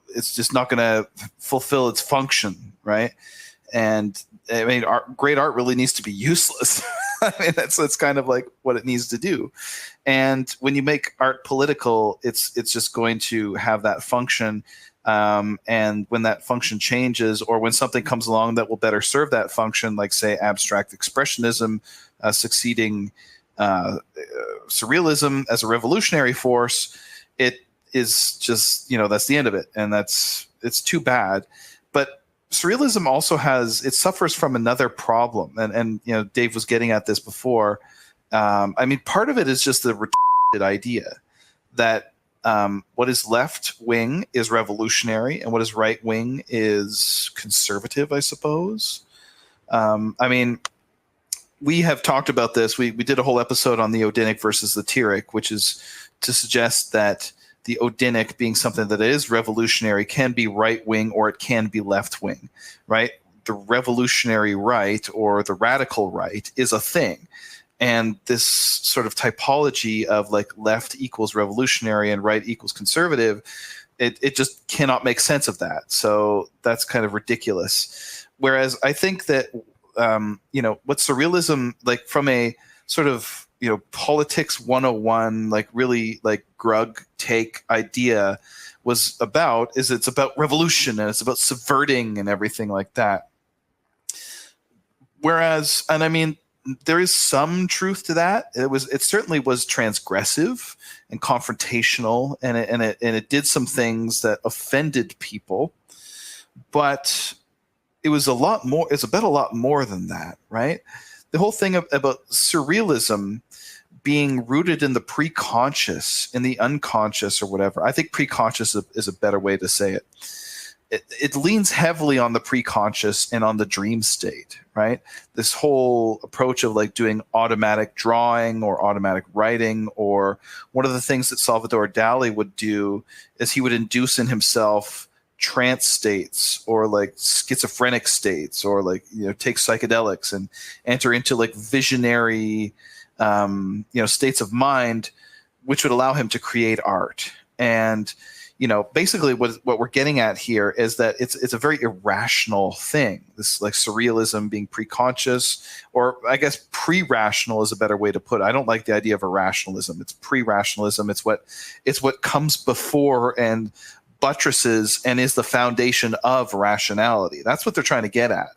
it's just not going to fulfill its function, right? And I mean, great art really needs to be useless. I mean, that's kind of like what it needs to do. And when you make art political, it's just going to have that function. And when that function changes, or when something comes along that will better serve that function, like say abstract expressionism succeeding surrealism as a revolutionary force, it is just, you know, that's the end of it, and it's too bad. But surrealism also suffers from another problem, and you know, Dave was getting at this before. I mean, part of it is just the retarded idea that what is left wing is revolutionary, and what is right wing is conservative, I suppose. I mean, we have talked about this. We did a whole episode on the Odinic versus the Tiric, which is to suggest that the Odinic, being something that is revolutionary, can be right wing or it can be left wing, right? The revolutionary right or the radical right is a thing. And this sort of typology of like left equals revolutionary and right equals conservative, it just cannot make sense of that. So that's kind of ridiculous. Whereas I think that, you know, what surrealism, like from a sort of politics 101, like really like Grug take idea was about, is it's about revolution and it's about subverting and everything like that. Whereas, and I mean, there is some truth to that. It certainly was transgressive and confrontational, and it did some things that offended people, but it was a lot more. It's about a lot more than that, right? The whole thing about surrealism being rooted in the pre-conscious, in the unconscious, or whatever. I think pre-conscious is a better way to say it. It leans heavily on the pre-conscious and on the dream state, right? This whole approach of like doing automatic drawing or automatic writing, or one of the things that Salvador Dalí would do is he would induce in himself trance states or like schizophrenic states, or like, take psychedelics and enter into like visionary, states of mind, which would allow him to create art. And basically what we're getting at here is that it's a very irrational thing. This like surrealism being pre-conscious, or I guess pre-rational is a better way to put it. I don't like the idea of irrationalism. It's pre-rationalism. It's what comes before and buttresses and is the foundation of rationality. That's what they're trying to get at.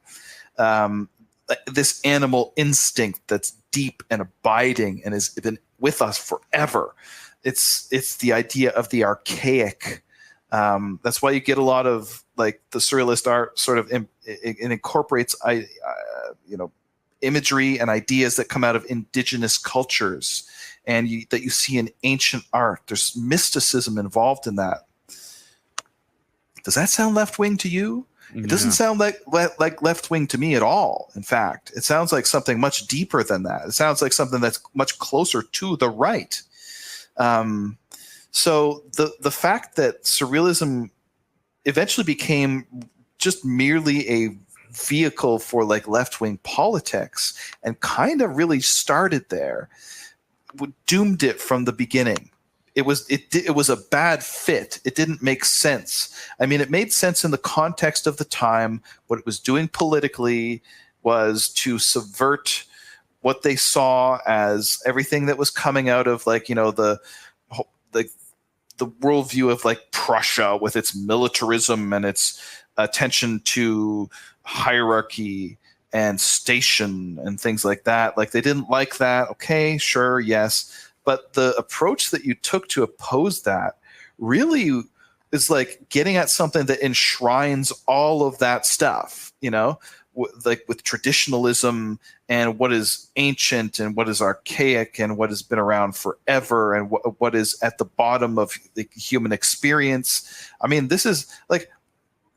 This animal instinct that's deep and abiding and has been with us forever. It's the idea of the archaic. That's why you get a lot of like the surrealist art sort of it incorporates imagery and ideas that come out of indigenous cultures, and that you see in ancient art. There's mysticism involved in that. Does that sound left-wing to you? It doesn't sound like left-wing to me at all. In fact, it sounds like something much deeper than that. It sounds like something that's much closer to the right. So the fact that surrealism eventually became just merely a vehicle for like left-wing politics, and kind of really started there, doomed it from the beginning. It was a bad fit. It didn't make sense. I mean, it made sense in the context of the time. What it was doing politically was to subvert what they saw as everything that was coming out of like, the worldview of like Prussia with its militarism and its attention to hierarchy and station and things like that. Like, they didn't like that. Okay, sure, yes. But the approach that you took to oppose that really is like getting at something that enshrines all of that stuff, like with traditionalism and what is ancient and what is archaic and what has been around forever and what is at the bottom of the human experience. I mean, this is like,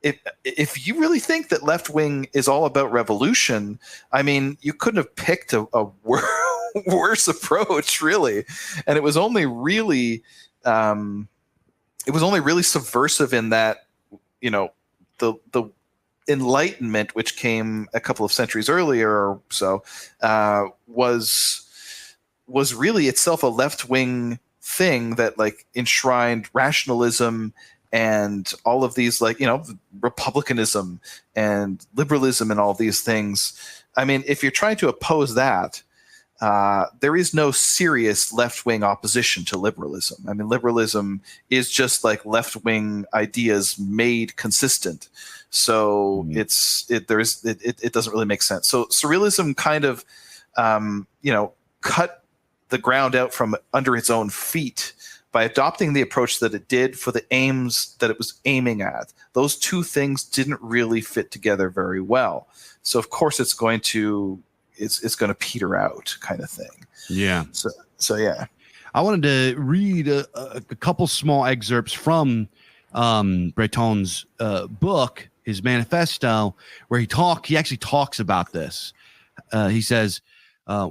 if you really think that left wing is all about revolution, I mean, you couldn't have picked a worse approach, really. And it was only really subversive in that, the Enlightenment, which came a couple of centuries earlier or so, was really itself a left-wing thing that like enshrined rationalism and all of these, like, republicanism and liberalism and all these things. I mean, if you're trying to oppose that, there is no serious left-wing opposition to liberalism. I mean, liberalism is just like left-wing ideas made consistent. So it doesn't really make sense. So surrealism kind of, cut the ground out from under its own feet by adopting the approach that it did for the aims that it was aiming at. Those two things didn't really fit together very well. So of course it's going to peter out, kind of thing. Yeah. So yeah. I wanted to read a couple small excerpts from Breton's book, his Manifesto, where he actually talks about this. He says,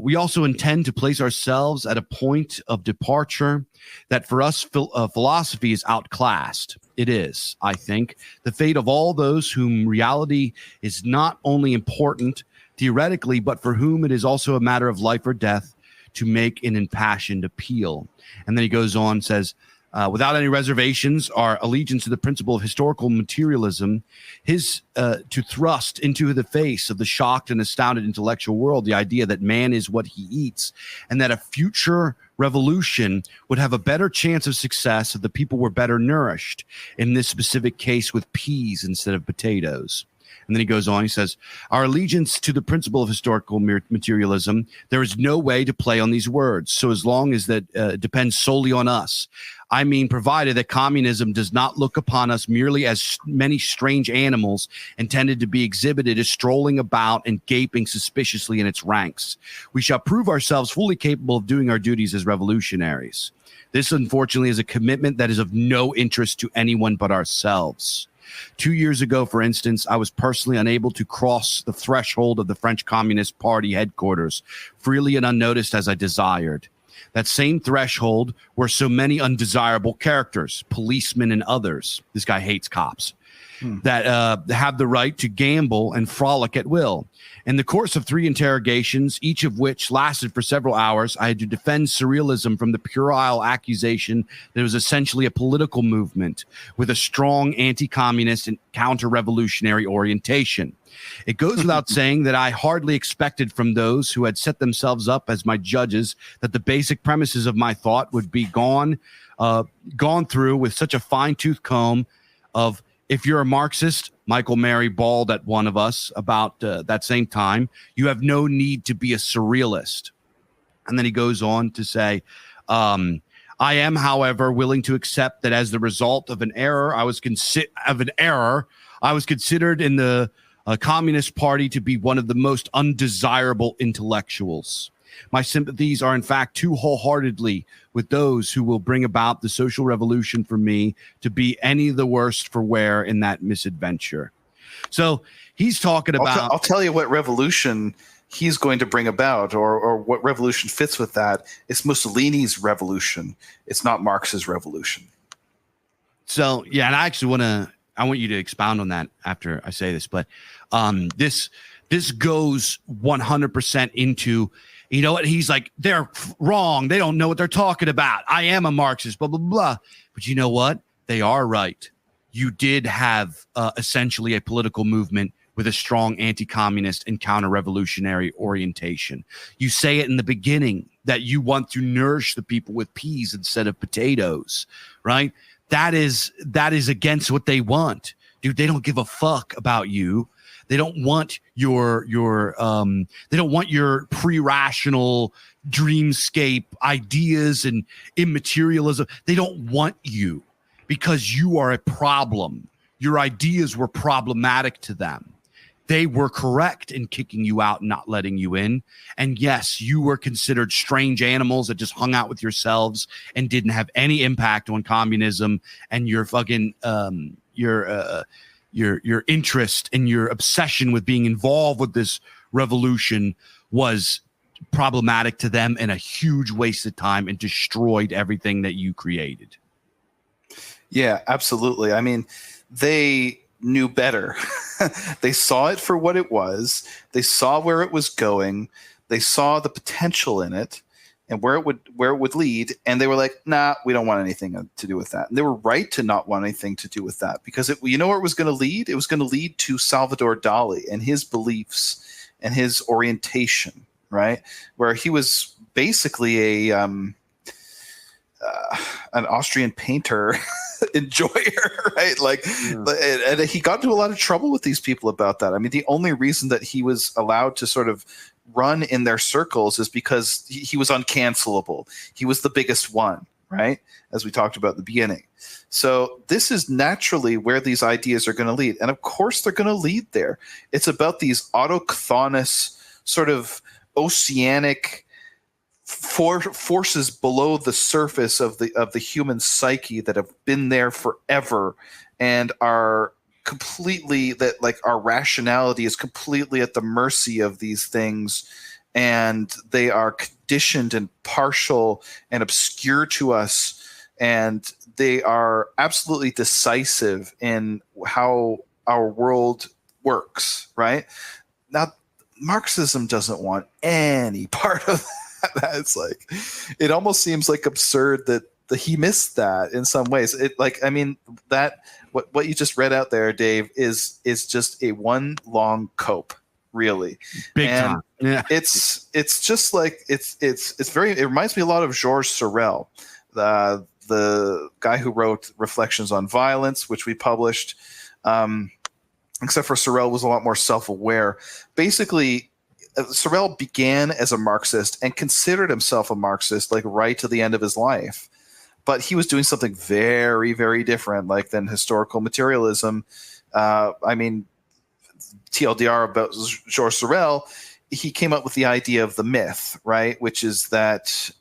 we also intend to place ourselves at a point of departure that for us philosophy is outclassed. It is, I think, the fate of all those whom reality is not only important theoretically, but for whom it is also a matter of life or death to make an impassioned appeal. And then he goes on and says, without any reservations, our allegiance to the principle of historical materialism, to thrust into the face of the shocked and astounded intellectual world the idea that man is what he eats, and that a future revolution would have a better chance of success if the people were better nourished, in this specific case with peas instead of potatoes. And then he goes on, he says, our allegiance to the principle of historical materialism, there is no way to play on these words. So as long as that depends solely on us, I mean, provided that communism does not look upon us merely as many strange animals intended to be exhibited as strolling about and gaping suspiciously in its ranks, we shall prove ourselves fully capable of doing our duties as revolutionaries. This, unfortunately, is a commitment that is of no interest to anyone but ourselves. 2 years ago, for instance, I was personally unable to cross the threshold of the French Communist Party headquarters freely and unnoticed as I desired. That same threshold were so many undesirable characters, policemen and others. This guy hates cops. That have the right to gamble and frolic at will. In the course of 3 interrogations, each of which lasted for several hours, I had to defend surrealism from the puerile accusation that it was essentially a political movement with a strong anti-communist and counter-revolutionary orientation. It goes without saying that I hardly expected from those who had set themselves up as my judges that the basic premises of my thought would be gone through with such a fine-tooth comb of, if you're a Marxist, Michael Mary bawled at one of us about that same time, you have no need to be a surrealist. And then he goes on to say, I am, however, willing to accept that as the result of an error, I was considered in the Communist Party to be one of the most undesirable intellectuals. My sympathies are, in fact, too wholeheartedly with those who will bring about the social revolution for me to be any the worse for wear in that misadventure. So he's talking about... I'll tell you what revolution he's going to bring about, or what revolution fits with that. It's Mussolini's revolution. It's not Marx's revolution. So, yeah, and I want you to expound on that after I say this, but this goes 100% into... You know what? He's like, they're wrong. They don't know what they're talking about. I am a Marxist, blah, blah, blah. But you know what? They are right. You did have essentially a political movement with a strong anti-communist and counter-revolutionary orientation. You say it in the beginning that you want to nourish the people with peas instead of potatoes, right? That is against what they want. Dude, they don't give a fuck about you. They don't want your pre-rational dreamscape ideas and immaterialism. They don't want you because you are a problem. Your ideas were problematic to them. They were correct in kicking you out and not letting you in. And yes, you were considered strange animals that just hung out with yourselves and didn't have any impact on communism and your fucking your interest and your obsession with being involved with this revolution was problematic to them and a huge waste of time and destroyed everything that you created. Yeah, absolutely. I mean, they knew better. They saw it for what it was. They saw where it was going. They saw the potential in it and where it would lead, and they were like, nah, we don't want anything to do with that. And they were right to not want anything to do with that, because you know where it was going to lead? It was going to lead to Salvador Dalí and his beliefs and his orientation, right? Where he was basically an Austrian painter enjoyer, right? Like, and he got into a lot of trouble with these people about that. I mean, the only reason that he was allowed to sort of run in their circles is because he was uncancelable. He was the biggest one, right? As we talked about at the beginning. So this is naturally where these ideas are going to lead. And of course they're going to lead there. It's about these autochthonous sort of oceanic forces below the surface of the human psyche that have been there forever and are completely, that like our rationality is completely at the mercy of these things, and they are conditioned and partial and obscure to us, and they are absolutely decisive in how our world works, right? Now, Marxism doesn't want any part of that. It's like, it almost seems like absurd that he missed that in some ways. It like, I mean, that what you just read out there, Dave, is just a one long cope, really. Big and time. Yeah. It's just like it reminds me a lot of Georges Sorel, the guy who wrote Reflections on Violence, which we published. Except for Sorel was a lot more self-aware. Basically, Sorel began as a Marxist and considered himself a Marxist, like right to the end of his life. But he was doing something very, very different, like than historical materialism. I mean, TLDR about Georges Sorel, he came up with the idea of the myth, right? Which is that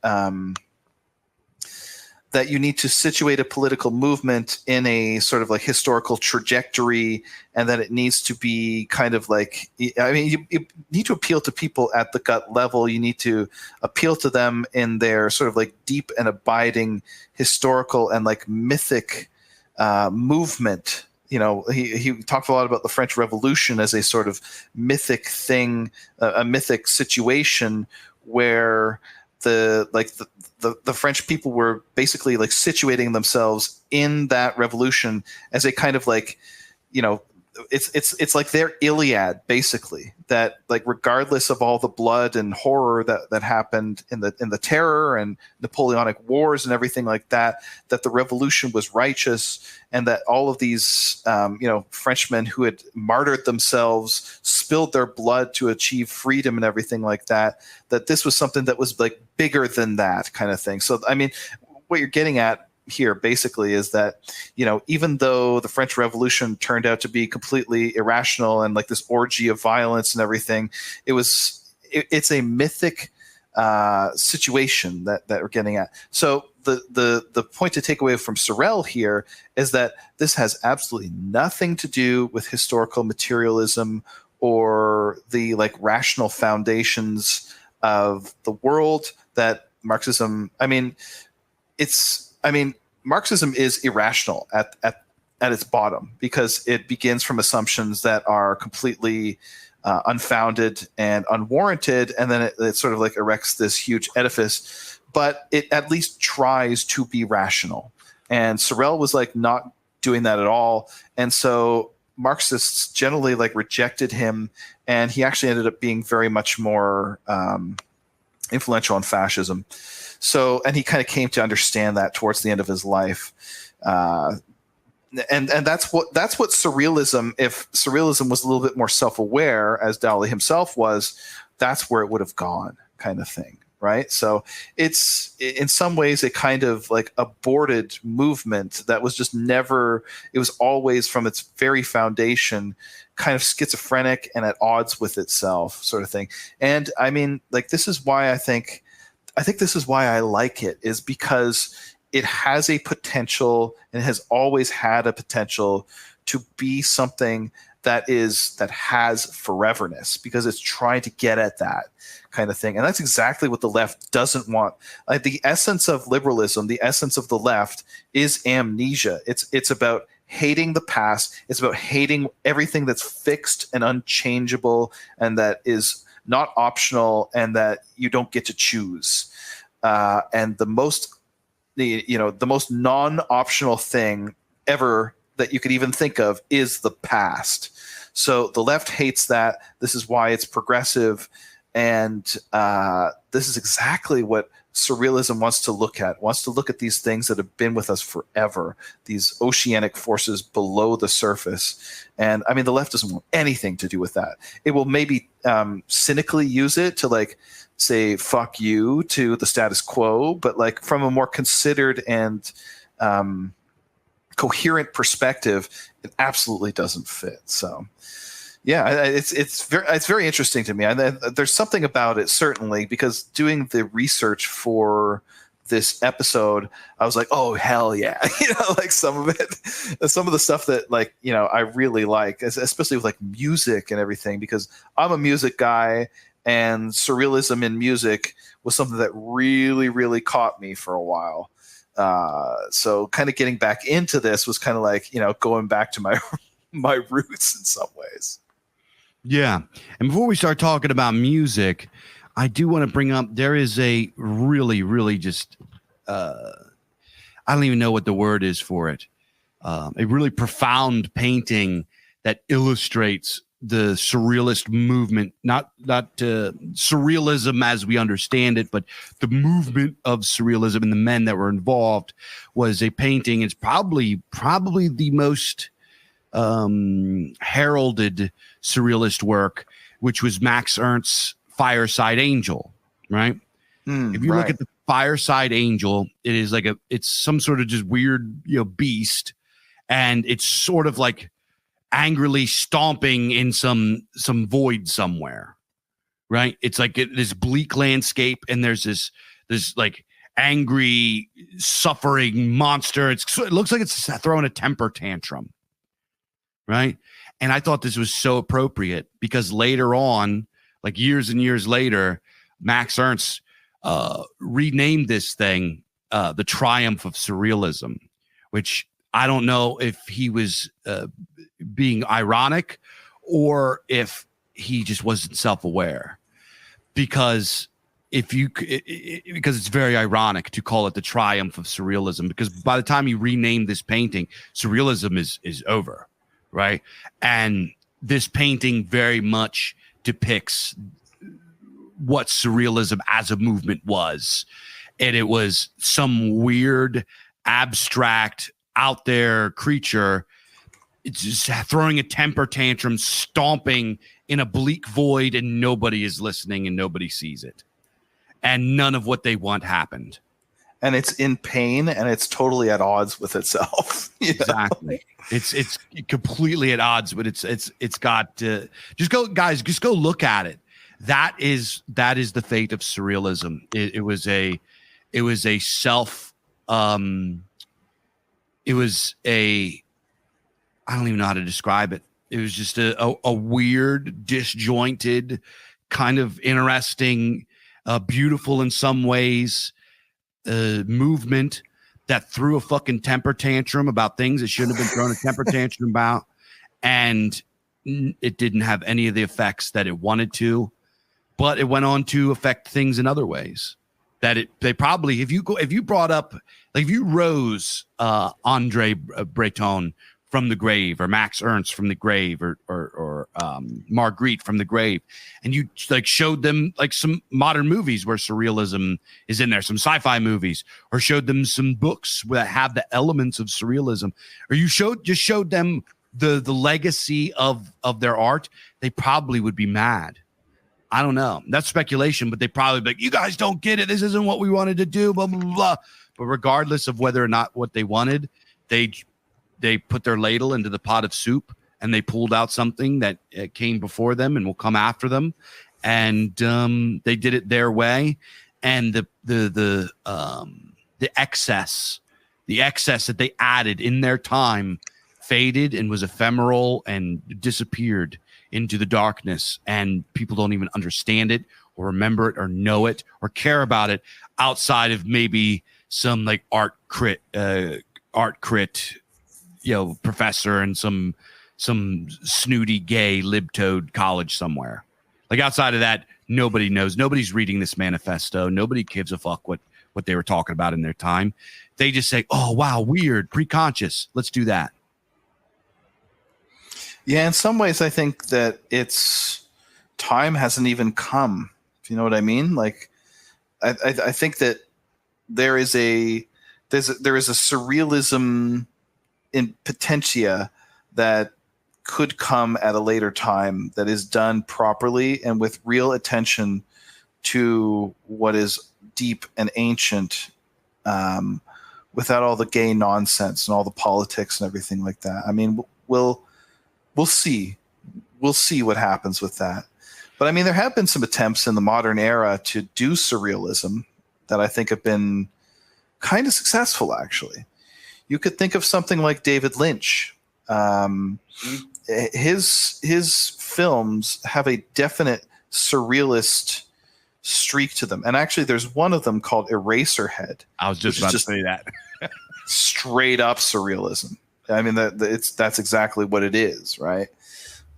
that you need to situate a political movement in a sort of like historical trajectory, and that it needs to be kind of like, I mean, you need to appeal to people at the gut level. You need to appeal to them in their sort of like deep and abiding historical and like mythic movement. You know, he talked a lot about the French Revolution as a sort of mythic thing, a mythic situation where the French people were basically like situating themselves in that revolution as a kind of like, you know, it's like their Iliad, basically, that like regardless of all the blood and horror that happened in the terror and Napoleonic wars and everything like that the revolution was righteous, and that all of these you know, Frenchmen who had martyred themselves, spilled their blood to achieve freedom and everything like that this was something that was like bigger than that kind of thing. So I mean, what you're getting at here basically is that, you know, even though the French Revolution turned out to be completely irrational and like this orgy of violence and everything, it's a mythic situation that we're getting at. So the point to take away from Sorel here is that this has absolutely nothing to do with historical materialism or the like rational foundations of the world that Marxism. Marxism is irrational at its bottom, because it begins from assumptions that are completely unfounded and unwarranted, and then it sort of like erects this huge edifice, but it at least tries to be rational. And Sorel was like not doing that at all, and so Marxists generally like rejected him, and he actually ended up being very much more influential on fascism. So, and he kind of came to understand that towards the end of his life, and that's what Surrealism. If Surrealism was a little bit more self-aware, as Dalí himself was, that's where it would have gone, kind of thing, right? So it's in some ways a kind of like aborted movement that was just never. It was always from its very foundation kind of schizophrenic and at odds with itself, sort of thing. And I mean, like, this is why I think this is why I like it, is because it has a potential, and has always had a potential to be something that has foreverness, because it's trying to get at that kind of thing. And that's exactly what the left doesn't want. Like, the essence of liberalism, the essence of the left is amnesia. It's about hating the past. It's about hating everything that's fixed and unchangeable, and that is not optional, and that you don't get to choose. And the most non-optional thing ever that you could even think of is the past. So the left hates that. This is why it's progressive, and this is exactly what Surrealism wants to look at. Wants to look at these things that have been with us forever, these oceanic forces below the surface. And I mean, the left doesn't want anything to do with that. It will maybe cynically use it to like say fuck you to the status quo, but like from a more considered and coherent perspective, it absolutely doesn't fit. So yeah, it's very interesting to me. There's something about it, certainly, because doing the research for this episode, I was like, oh hell yeah, like some of the stuff that, like, I really like, especially with like music and everything, because I'm a music guy, and surrealism in music was something that really, really caught me for a while. So kind of getting back into this was kind of like, going back to my roots in some ways. Yeah. And before we start talking about music, I do want to bring up, there is a really, really just I don't even know what the word is for it. A really profound painting that illustrates the surrealist movement, not surrealism as we understand it, but the movement of surrealism and the men that were involved. Was a painting. It's probably the most heralded surrealist work, which was Max Ernst's Fireside Angel, right? If you look at the Fireside Angel, it is like it's some sort of just weird, beast, and it's sort of like angrily stomping in some void somewhere, right? It's like this bleak landscape, and there's this like angry, suffering monster. It looks like it's throwing a temper tantrum, right? And I thought this was so appropriate because later on, like years and years later, Max Ernst renamed this thing the Triumph of Surrealism, which I don't know if he was being ironic or if he just wasn't self-aware, because because it's very ironic to call it the Triumph of Surrealism, because by the time he renamed this painting, surrealism is over, right? And this painting very much depicts what surrealism as a movement was. And it was some weird, abstract, out there creature. It's just throwing a temper tantrum, stomping in a bleak void, and nobody is listening and nobody sees it. And none of what they want happened. And it's in pain, and it's totally at odds with itself. Exactly. It's completely at odds, but it's got just go look at it. That is the fate of surrealism. It was a I don't even know how to describe it. It was just a weird, disjointed, kind of interesting, beautiful in some ways, movement that threw a fucking temper tantrum about things it shouldn't have been throwing a temper tantrum about, and it didn't have any of the effects that it wanted to, but it went on to affect things in other ways. They probably, if you brought up, like if you rose André Breton from the grave, or Max Ernst from the grave, or Marguerite from the grave, and you like showed them like some modern movies where surrealism is in there, some sci-fi movies, or showed them some books that have the elements of surrealism, or you showed them the legacy of their art, they probably would be mad. I don't know. That's speculation, but they probably be like, you guys don't get it. This isn't what we wanted to do, blah, blah, blah. But regardless of whether or not what they wanted, they put their ladle into the pot of soup, and they pulled out something that came before them and will come after them. And they did it their way. And the excess that they added in their time faded and was ephemeral and disappeared into the darkness, and people don't even understand it or remember it or know it or care about it outside of maybe some like art crit professor and some snooty gay libtoad college somewhere. Like outside of that, nobody knows. Nobody's reading this manifesto. Nobody gives a fuck what they were talking about in their time. They just say, oh wow, weird, preconscious, let's do that. Yeah, in some ways, I think that its time hasn't even come. If you know what I mean, like I think that there is a surrealism in potentia that could come at a later time that is done properly and with real attention to what is deep and ancient, without all the gay nonsense and all the politics and everything like that. I mean, We'll see what happens with that. But I mean, there have been some attempts in the modern era to do surrealism that I think have been kind of successful, actually. You could think of something like David Lynch. His films have a definite surrealist streak to them. And actually, there's one of them called Eraserhead. I was just about to say that. Straight up surrealism. I mean, that's exactly what it is, right?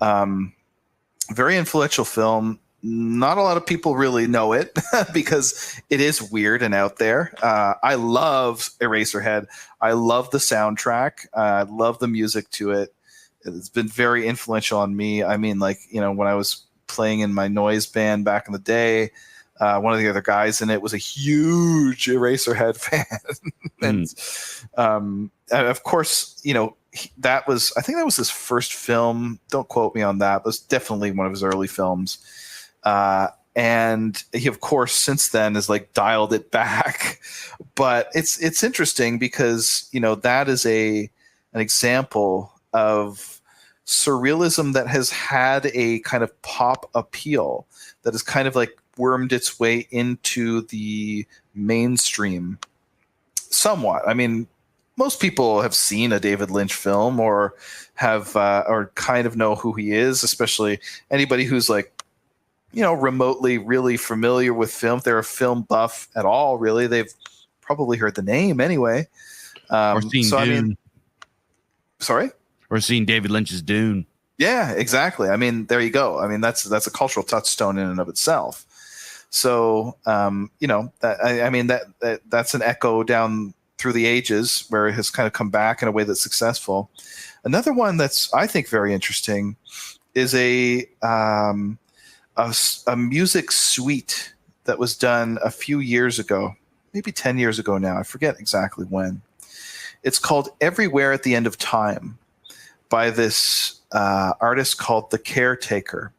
Very influential film. not a lot of people really know it because it is weird and out there. I love Eraserhead. I love the soundtrack. I love the music to it. It's been very influential on me. I mean, like, you know, when I was playing in my noise band back in the day, one of the other guys in it was a huge Eraserhead fan. And of course, you know, I think that was his first film. Don't quote me on that. It was definitely one of his early films. And he, of course, since then has like dialed it back. But it's interesting because, you know, that is an example of surrealism that has had a kind of pop appeal that has kind of like wormed its way into the mainstream somewhat. I mean, most people have seen a David Lynch film or have or kind of know who he is, especially anybody who's like, you know, remotely really familiar with film. If they're a film buff at all, really, they've probably heard the name anyway. Or seen Dune. I mean, sorry? Or seen David Lynch's Dune. Yeah, exactly. I mean, there you go. I mean, that's a cultural touchstone in and of itself. So, you know, that's an echo down through the ages where it has kind of come back in a way that's successful. Another one that's, I think, very interesting is a music suite that was done a few years ago, maybe 10 years ago now. I forget exactly when. It's called Everywhere at the End of Time by this artist called The Caretaker.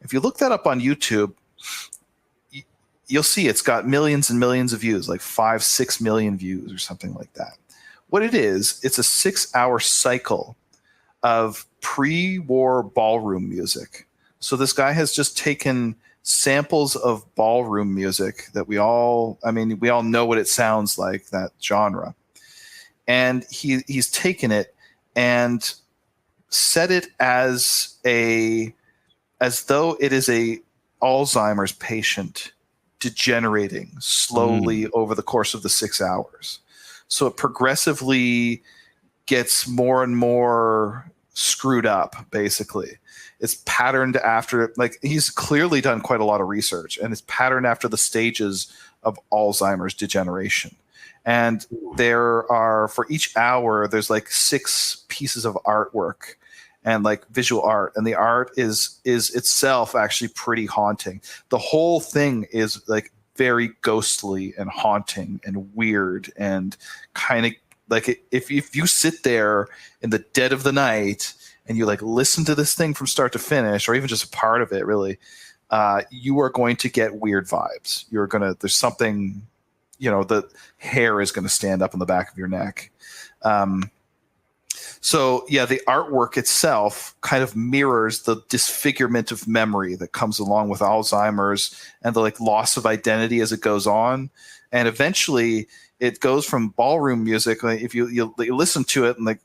If you look that up on YouTube, you'll see it's got millions and millions of views, like 5-6 million views or something like that. What it is, it's a 6-hour cycle of pre-war ballroom music. So this guy has just taken samples of ballroom music that we all know what it sounds like, that genre. And he's taken it and set it as though it is a Alzheimer's patient degenerating slowly over the course of the 6 hours. So it progressively gets more and more screwed up, basically. It's patterned after, like, he's clearly done quite a lot of research, and it's patterned after the stages of Alzheimer's degeneration. And there are, for each hour, there's like 6 pieces of artwork and like visual art, and the art is itself actually pretty haunting. The whole thing is like very ghostly and haunting and weird, and kind of like if you sit there in the dead of the night and you like listen to this thing from start to finish, or even just a part of it, really, you are going to get weird vibes. There's something, you know, the hair is going to stand up on the back of your neck. So yeah, the artwork itself kind of mirrors the disfigurement of memory that comes along with Alzheimer's and the like loss of identity as it goes on. And eventually it goes from ballroom music. Like if you listen to it and like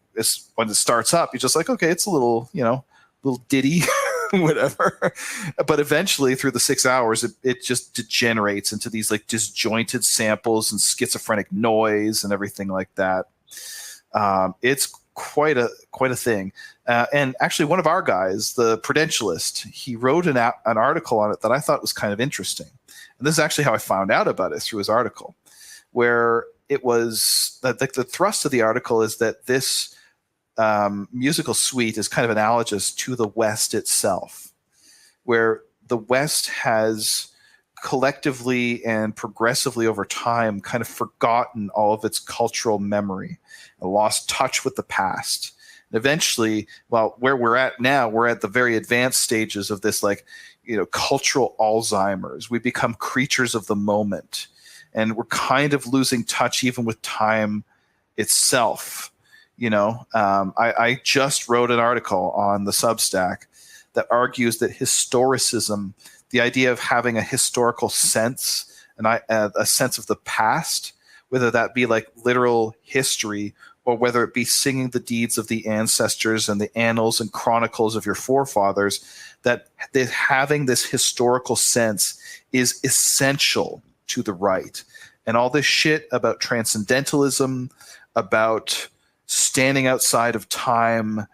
when it starts up, you're just like, okay, it's a little, you know, little ditty, whatever. But eventually through the 6 hours, it just degenerates into these like disjointed samples and schizophrenic noise and everything like that. It's quite a thing. And actually one of our guys, the Prudentialist, he wrote an article on it that I thought was kind of interesting. And this is actually how I found out about it, through his article, where it was that the thrust of the article is that this musical suite is kind of analogous to the West itself, where the West has collectively and progressively over time kind of forgotten all of its cultural memory and lost touch with the past. And eventually, well, where we're at now, we're at the very advanced stages of this, like, you know, cultural Alzheimer's. We become creatures of the moment, and we're kind of losing touch even with time itself. You know, I just wrote an article on the Substack that argues that historicism, the idea of having a historical sense and a sense of the past, whether that be like literal history or whether it be singing the deeds of the ancestors and the annals and chronicles of your forefathers, that having this historical sense is essential to the right. And all this shit about transcendentalism, about standing outside of time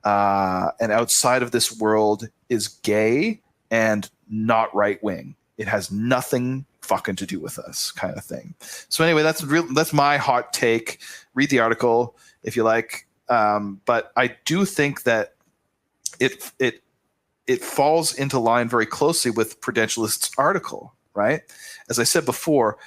and outside of this world is gay and not right wing. It has nothing fucking to do with us, kind of thing. So anyway, that's my hot take. Read the article if you like, but I do think that it falls into line very closely with Prudentialist's article, right? As I said before,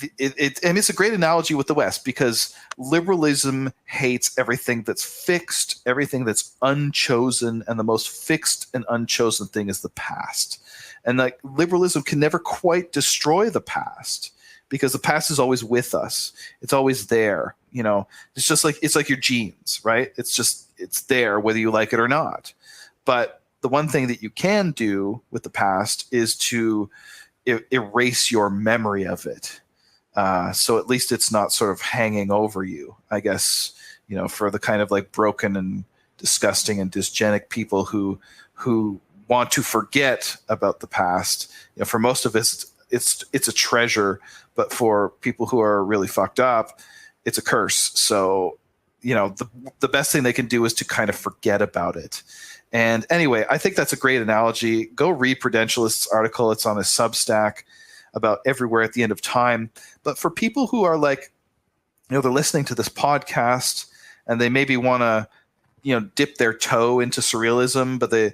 and it's a great analogy with the West, because liberalism hates everything that's fixed, everything that's unchosen, and the most fixed and unchosen thing is the past. And like liberalism can never quite destroy the past, because the past is always with us. It's always there. You know, it's like your genes, right? It's there whether you like it or not. But the one thing that you can do with the past is to erase your memory of it. So at least it's not sort of hanging over you, I guess, you know, for the kind of like broken and disgusting and dysgenic people who want to forget about the past. You know, for most of us, it's a treasure, but for people who are really fucked up, it's a curse. So, you know, the best thing they can do is to kind of forget about it. And anyway, I think that's a great analogy. Go read Prudentialist's article. It's on his Substack about everywhere at the end of time. But for people who are like, you know, they're listening to this podcast and they maybe want to, you know, dip their toe into surrealism, but they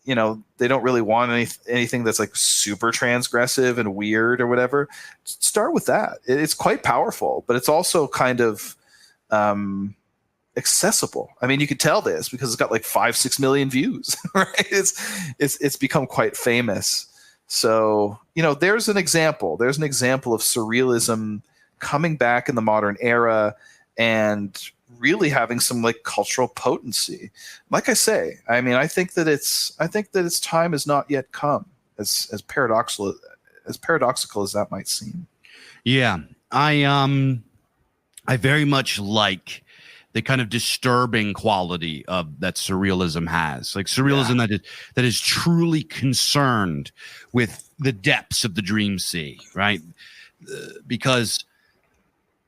don't really want anything that's like super transgressive and weird or whatever. Start with that. It's quite powerful, but it's also kind of accessible. I mean, you could tell this because it's got like 5-6 million views, right? It's become quite famous. So, you know, there's an example. There's an example of surrealism coming back in the modern era and really having some like cultural potency. Like I say, I mean, I think that its time has not yet come, as paradoxical as that might seem. Yeah, I very much like the kind of disturbing quality of that surrealism has. Like surrealism that is truly concerned with the depths of the dream sea, right? Because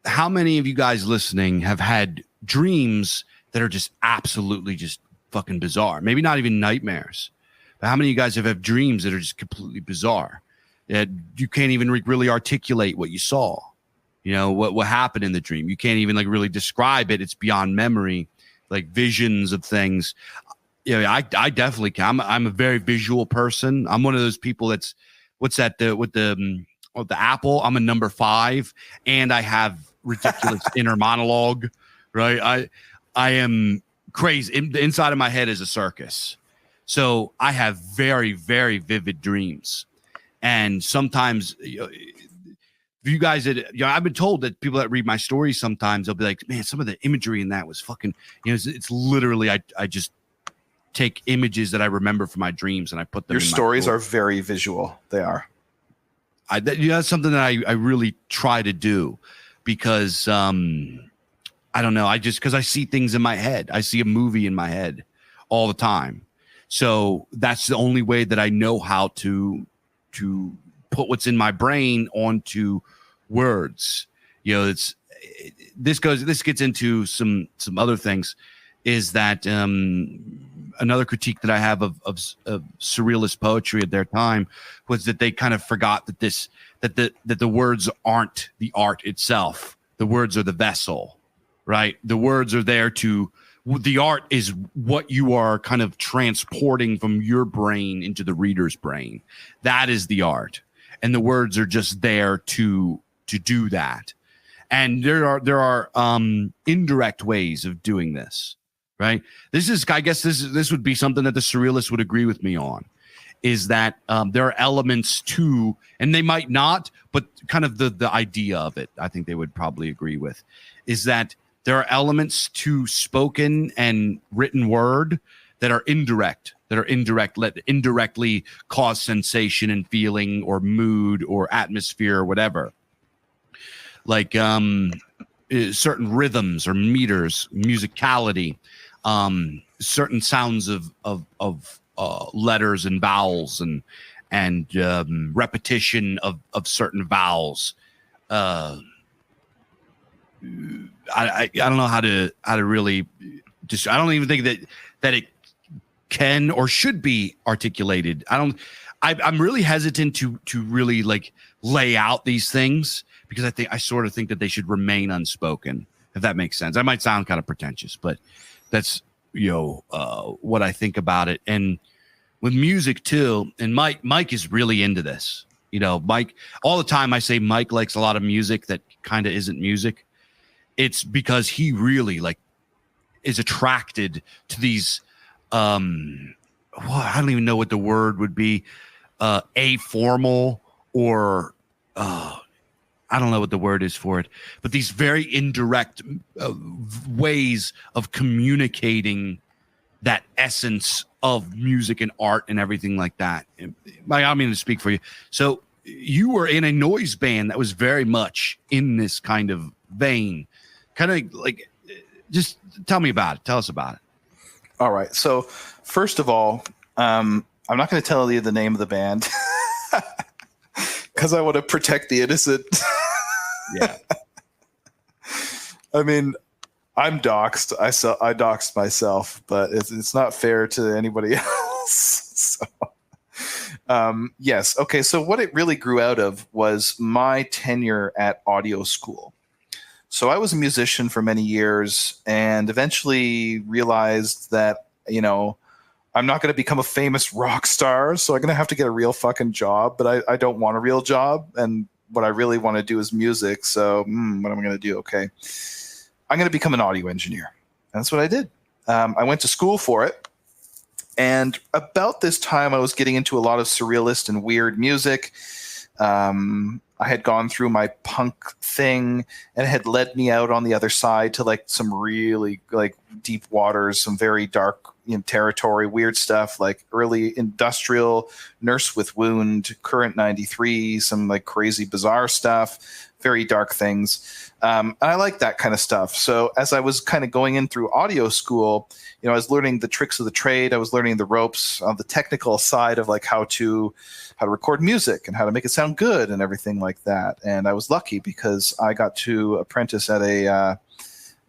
how many of you guys listening have had dreams that are just absolutely just fucking bizarre? Maybe not even nightmares, but how many of you guys have had dreams that are just completely bizarre? That you can't even really articulate what you saw. You know, what happened in the dream. You can't even like really describe it. It's beyond memory, like visions of things. You know, I definitely can. I'm a very visual person. I'm one of those people that's, what's that, with the apple? I'm a number 5 and I have ridiculous inner monologue, right? I am crazy. The inside of my head is a circus. So I have very, very vivid dreams. And sometimes, you guys I've been told that people that read my stories sometimes they'll be like, man, some of the imagery in that was fucking, you know, it's literally I just take images that I remember from my dreams and I put them. Your stories are very visual. They are. That's something that I really try to do because I don't know. Because I see things in my head. I see a movie in my head all the time. So that's the only way that I know how to put what's in my brain onto words. You know, this gets into some other things. Is that another critique that I have of surrealist poetry at their time was that they kind of forgot that the words aren't the art itself. The words are the vessel, right? The words are there the art is what you are kind of transporting from your brain into the reader's brain. That is the art. And the words are just there to do that. And there are indirect ways of doing this, right? I guess this would be something that the surrealists would agree with me on, is that there are elements to, and they might not, but kind of the idea of it, I think they would probably agree with, is that there are elements to spoken and written word that are indirect, let indirectly cause sensation and feeling or mood or atmosphere or whatever. Like certain rhythms or meters, musicality, certain sounds of letters and vowels and repetition of certain vowels. I don't know how to really just. I don't even think that it can or should be articulated. I'm really hesitant to really like lay out these things because I sort of think that they should remain unspoken, if that makes sense. I might sound kind of pretentious, but that's, what I think about it. And with music too, and Mike is really into this. Mike, all the time I say Mike likes a lot of music that kind of isn't music. It's because he really like is attracted to these I don't even know what the word would be, aformal, or I don't know what the word is for it, but these very indirect ways of communicating that essence of music and art and everything like that. I mean to speak for you. So you were in a noise band that was very much in this kind of vein. Kind of like, just tell me about it. Tell us about it. All right. So first of all, I'm not going to tell you the name of the band because I want to protect the innocent. Yeah. I mean, I'm doxxed. I doxed myself, but it's not fair to anybody else. So, yes. Okay. So what it really grew out of was my tenure at audio school. So I was a musician for many years and eventually realized that, I'm not going to become a famous rock star. So I'm going to have to get a real fucking job, but I don't want a real job. And what I really want to do is music. So what am I going to do? Okay. I'm going to become an audio engineer. And that's what I did. I went to school for it. And about this time, I was getting into a lot of surrealist and weird music. I had gone through my punk thing and it had led me out on the other side to like some really like deep waters, some very dark territory, weird stuff like early industrial, Nurse with Wound, Current 93, some like crazy bizarre stuff, very dark things. And I like that kind of stuff. So as I was kind of going in through audio school, I was learning the tricks of the trade. I was learning the ropes on the technical side of like how to record music and how to make it sound good and everything like that. And I was lucky because I got to apprentice at a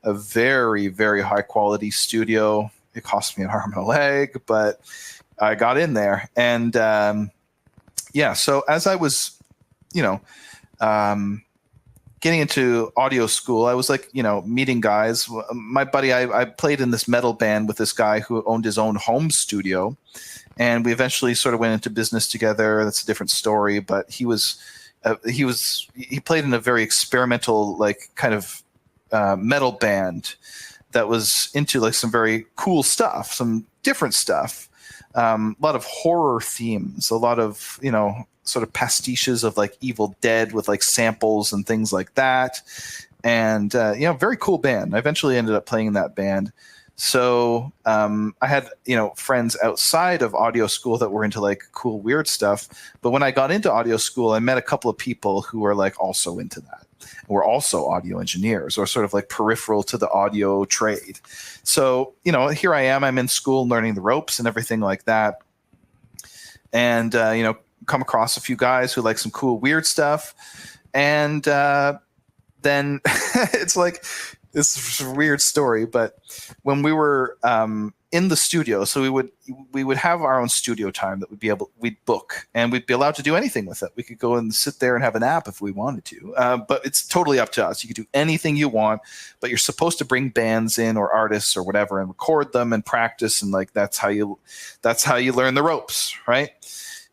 very, very high quality studio. It cost me an arm and a leg, but I got in there. And so as I was, getting into audio school, I was like, meeting guys. My buddy, I played in this metal band with this guy who owned his own home studio. And we eventually sort of went into business together. That's a different story, but he played in a very experimental, like kind of metal band that was into like some very cool stuff, some different stuff, a lot of horror themes, a lot of, sort of pastiches of like Evil Dead with like samples and things like that. And, very cool band. I eventually ended up playing in that band. So I had, friends outside of audio school that were into like cool, weird stuff. But when I got into audio school, I met a couple of people who were like also into that. Were also audio engineers or sort of like peripheral to the audio trade. So, here I am, I'm in school learning the ropes and everything like that. And, come across a few guys who like some cool, weird stuff. And then it's like, it's a weird story, but when we were in the studio, so we would have our own studio time that we'd book, and we'd be allowed to do anything with it. We could go and sit there and have a nap if we wanted to, but it's totally up to us. You could do anything you want, but you're supposed to bring bands in or artists or whatever and record them and practice, and like that's how you learn the ropes, right?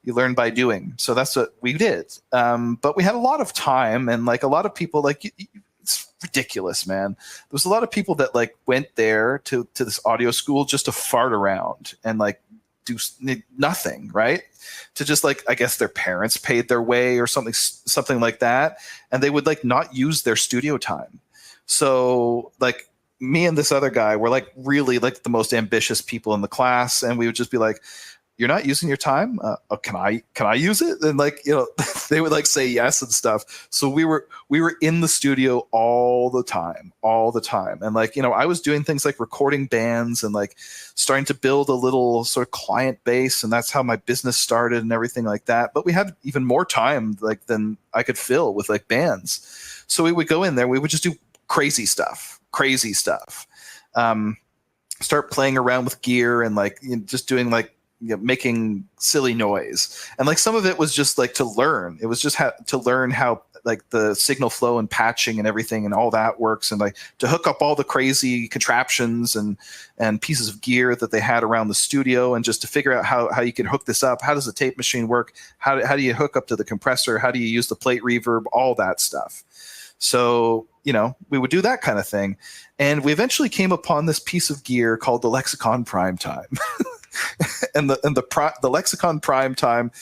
You learn by doing. So that's what we did. But we had a lot of time, and like a lot of people, like it's ridiculous, man. There was a lot of people that like went there to this audio school just to fart around and like do nothing, right? To just like, I guess their parents paid their way or something like that. And they would like not use their studio time. So like me and this other guy were like really like the most ambitious people in the class. And we would just be like, you're not using your time? Can I use it? And like, they would like say yes and stuff. So we were in the studio all the time. And like, I was doing things like recording bands and like starting to build a little sort of client base. And that's how my business started and everything like that. But we had even more time like than I could fill with like bands. So we would go in there, we would just do crazy stuff. start playing around with gear and like just doing like making silly noise. And like some of it was just like to learn. It was just to learn how like the signal flow and patching and everything and all that works, and like to hook up all the crazy contraptions and pieces of gear that they had around the studio, and just to figure out how you can hook this up. How does the tape machine work? How do you hook up to the compressor? How do you use the plate reverb? All that stuff. So, we would do that kind of thing. And we eventually came upon this piece of gear called the Lexicon Primetime. and the Lexicon Primetime,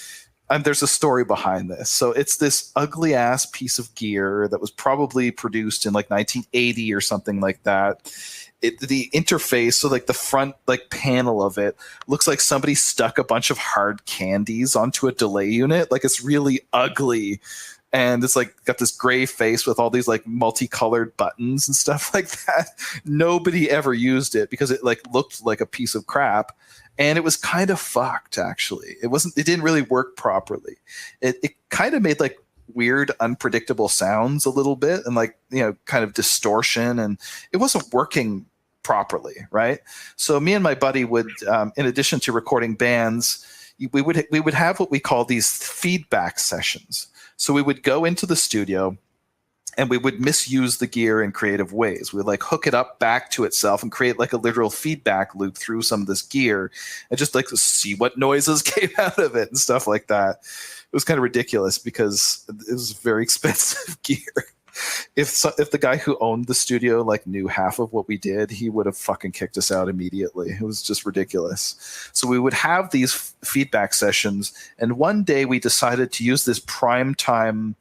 there's a story behind this. So it's this ugly ass piece of gear that was probably produced in like 1980 or something like that. The interface, so like the front like panel of it, looks like somebody stuck a bunch of hard candies onto a delay unit. Like it's really ugly. And it's like got this gray face with all these like multicolored buttons and stuff like that. Nobody ever used it because it like looked like a piece of crap. And it was kind of fucked, actually. It didn't really work properly. It kind of made like weird, unpredictable sounds a little bit, and like, kind of distortion, and it wasn't working properly, right? So me and my buddy would, in addition to recording bands, we would have what we call these feedback sessions. So we would go into the studio and we would misuse the gear in creative ways. We would like hook it up back to itself and create like a literal feedback loop through some of this gear, and just like to see what noises came out of it and stuff like that. It was kind of ridiculous because it was very expensive gear. If the guy who owned the studio like knew half of what we did, he would have fucking kicked us out immediately. It was just ridiculous. So we would have these feedback sessions, and one day we decided to use this primetime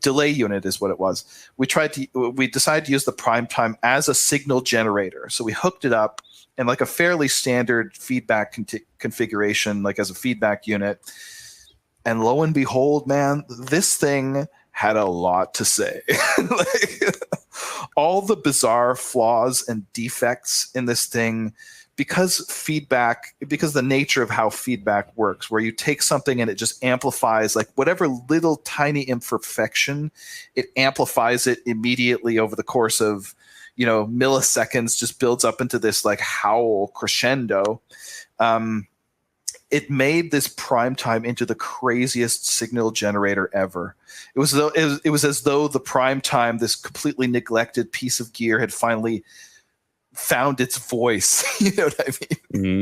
delay unit is what it was. We decided to use the primetime as a signal generator. So we hooked it up in like a fairly standard feedback configuration, like as a feedback unit. And lo and behold, man, this thing had a lot to say. Like, all the bizarre flaws and defects in this thing, because the nature of how feedback works, where you take something and it just amplifies like whatever little tiny imperfection, it amplifies it immediately over the course of, milliseconds, just builds up into this like howl crescendo. It made this primetime into the craziest signal generator ever. It was as though the primetime, this completely neglected piece of gear, had finally found its voice. You know what I mean?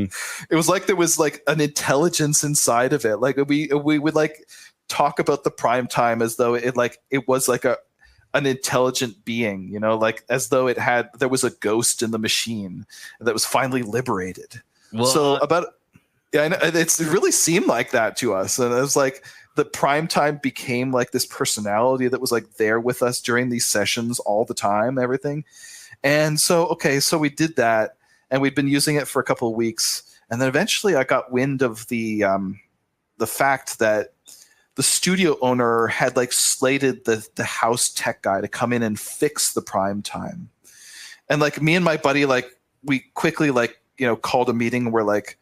Mm-hmm. It was like there was like an intelligence inside of it. Like we would like talk about the primetime as though it was like an intelligent being, like as though there was a ghost in the machine that was finally liberated. Well, yeah, it really seemed like that to us. And it was like the primetime became like this personality that was like there with us during these sessions all the time, everything. And so we did that, and we'd been using it for a couple of weeks. And then eventually I got wind of the fact that the studio owner had like slated the house tech guy to come in and fix the primetime. And like me and my buddy, like we quickly like, called a meeting, and we're like,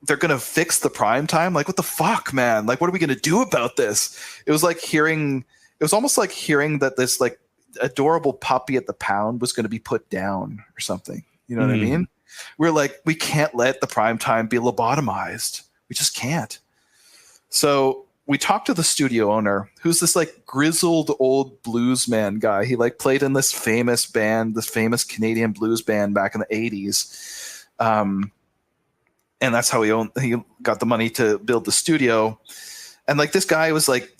they're going to fix the primetime? Like, what the fuck, man? Like, what are we going to do about this? It was almost like hearing that this like adorable puppy at the pound was going to be put down or something. You know what I mean? We're like, we can't let the primetime be lobotomized. We just can't. So we talked to the studio owner, who's this like grizzled old bluesman guy. He like played in this famous band, this famous Canadian blues band back in the 80s. And that's how he got the money to build the studio. And like this guy was like,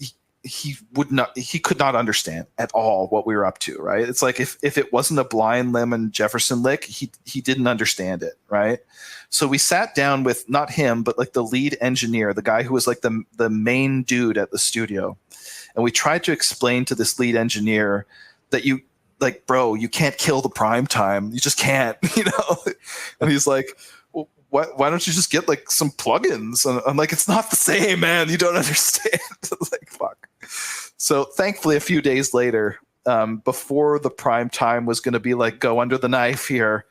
he could not understand at all what we were up to, right? It's like if it wasn't a Blind Lemon Jefferson lick, he didn't understand it, right? So we sat down with not him, but like the lead engineer, the guy who was like the main dude at the studio. And we tried to explain to this lead engineer that you can't kill the primetime. You just can't, And he's like, why don't you just get like some plugins? And I'm like, it's not the same, man. You don't understand. Like, fuck. So thankfully, a few days later, before the prime time was going to be like go under the knife here,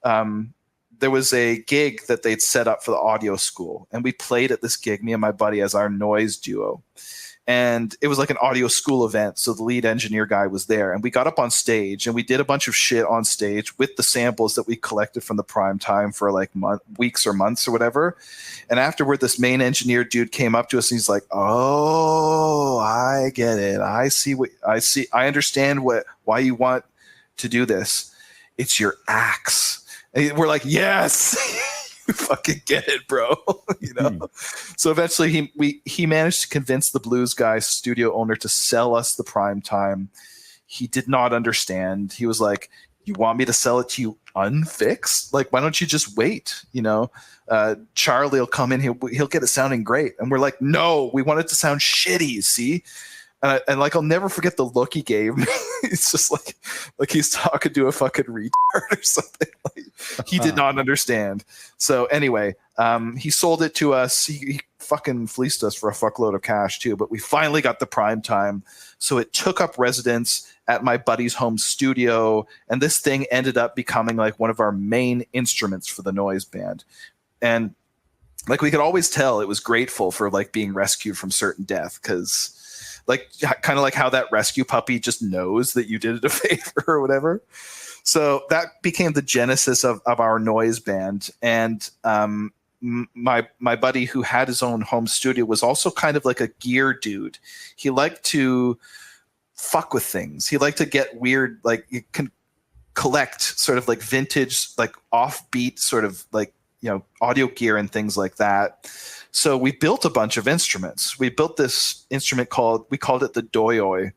there was a gig that they'd set up for the audio school, and we played at this gig, me and my buddy, as our noise duo. And it was like an audio school event. So the lead engineer guy was there, and we got up on stage and we did a bunch of shit on stage with the samples that we collected from the prime time for like weeks or months or whatever. And afterward, this main engineer dude came up to us and he's like, "Oh, I get it. I see. I understand why you want to do this. It's your axe." And we're like, "Yes." You fucking get it, bro. So eventually he managed to convince the blues guy studio owner to sell us the prime time. He did not understand. He was like, "You want me to sell it to you unfixed? Like, why don't you just wait? Charlie will come in, he'll get it sounding great." And we're like, "No, we want it to sound shitty, see?" And like, I'll never forget the look he gave me. It's just like he's talking to a fucking retard or something. Like, he did not understand. So anyway, he sold it to us. He fucking fleeced us for a fuckload of cash too. But we finally got the prime time. So it took up residence at my buddy's home studio. And this thing ended up becoming like one of our main instruments for the noise band. And like, we could always tell it was grateful for like being rescued from certain death, because like, kind of like how that rescue puppy just knows that you did it a favor or whatever. So that became the genesis of our noise band. And my buddy, who had his own home studio, was also kind of like a gear dude. He liked to fuck with things. He liked to get weird, like, you can collect sort of like vintage, like offbeat sort of like, audio gear and things like that. So we built a bunch of instruments. We built this instrument we called it the doyoi,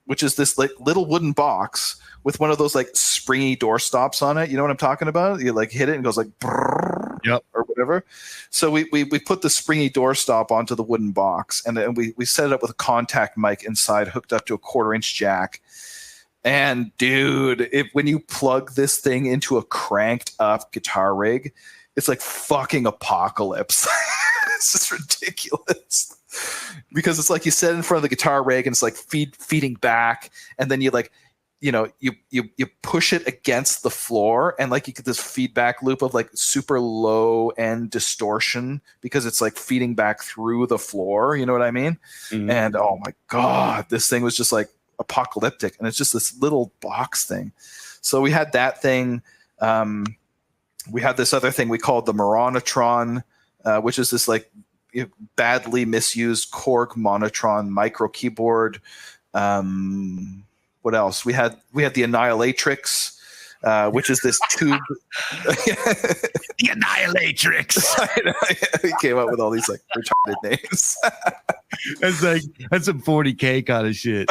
which is this like little wooden box with one of those like springy door stops on it. You know what I'm talking about? You like hit it and it goes like brrr, yep, or whatever. So we put the springy door stop onto the wooden box, and we set it up with a contact mic inside, hooked up to a 1/4-inch jack. And dude, when you plug this thing into a cranked up guitar rig, it's like fucking apocalypse. It's just ridiculous, because it's like you set it in front of the guitar rig and it's like feeding back, and then you like, you push it against the floor, and like you get this feedback loop of like super low end distortion because it's like feeding back through the floor. You know what I mean? Mm-hmm. And oh my God, this thing was just like apocalyptic, and it's just this little box thing. So we had that thing. We had this other thing we called the Moronotron, which is this like badly misused Korg Monotron micro keyboard. What else? We had the Annihilatrix, which is this tube. The Annihilatrix. He came up with all these like retarded names. That's some 40K kind of shit.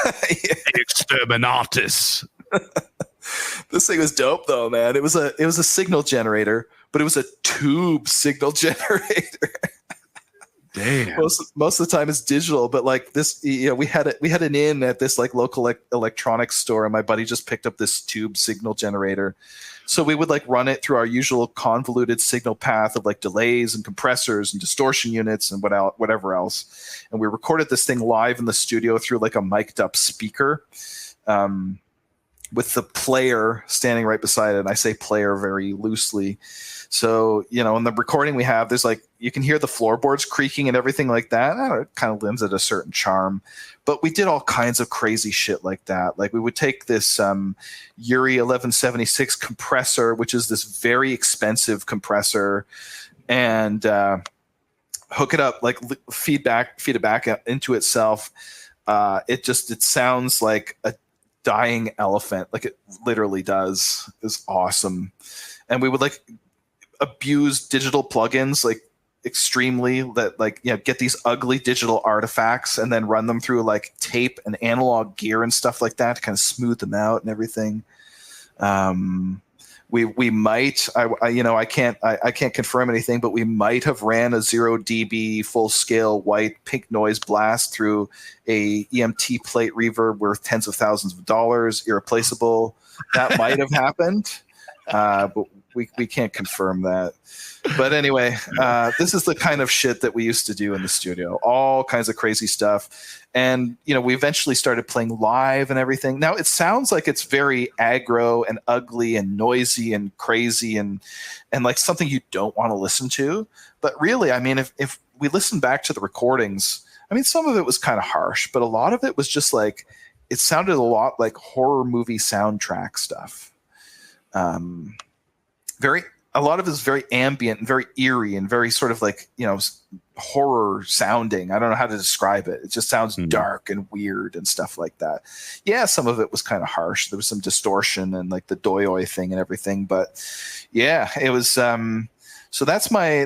Yeah. Exterminatus. This thing was dope though, man. It was a signal generator, but it was a tube signal generator. Damn. Most of the time it's digital, but like this, we had an in at this like local electronics store, and my buddy just picked up this tube signal generator. So we would like run it through our usual convoluted signal path of like delays and compressors and distortion units and whatever else. And we recorded this thing live in the studio through like a mic'd up speaker, with the player standing right beside it. And I say player very loosely. So, in the recording we have, there's like, you can hear the floorboards creaking and everything like that. I don't know, it kind of lends it a certain charm. But we did all kinds of crazy shit like that. Like we would take this Yuri 1176 compressor, which is this very expensive compressor, and hook it up, like feed it back into itself. It sounds like a dying elephant, like it literally does. It's awesome. And we would like abuse digital plugins like extremely, that like get these ugly digital artifacts and then run them through like tape and analog gear and stuff like that to kind of smooth them out and everything. We might, I can't confirm anything, but we might have ran a 0 dB full scale white pink noise blast through a EMT plate reverb worth tens of thousands of dollars, irreplaceable. That might have happened, but we can't confirm that. But anyway, this is the kind of shit that we used to do in the studio, all kinds of crazy stuff. And, we eventually started playing live and everything. Now it sounds like it's very aggro and ugly and noisy and crazy and like something you don't want to listen to. But really, I mean, if we listen back to the recordings, I mean, some of it was kind of harsh, but a lot of it was just like, it sounded a lot like horror movie soundtrack stuff. A lot of it is very ambient and very eerie and very sort of like, horror sounding. I don't know how to describe it. It just sounds dark and weird and stuff like that. Yeah, some of it was kind of harsh. There was some distortion and like the doi thing and everything. But yeah, it was. So that's my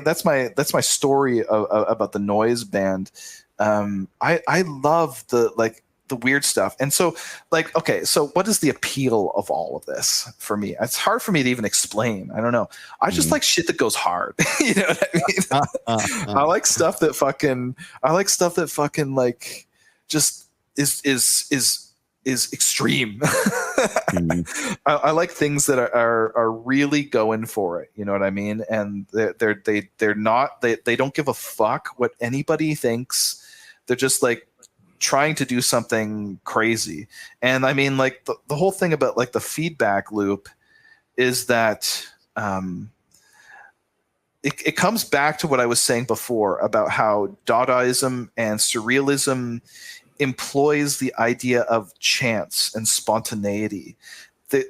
story about the noise band. I love the weird stuff. And so okay, so what is the appeal of all of this for me? It's hard for me to even explain. I don't know. I just like shit that goes hard. You know what I mean? I like stuff that fucking like just is extreme. I like things that are really going for it. You know what I mean? And they're not, they don't give a fuck what anybody thinks. They're just like trying to do something crazy. And I mean, like the whole thing about like the feedback loop is that it comes back to what I was saying before about how Dadaism and Surrealism employs the idea of chance and spontaneity.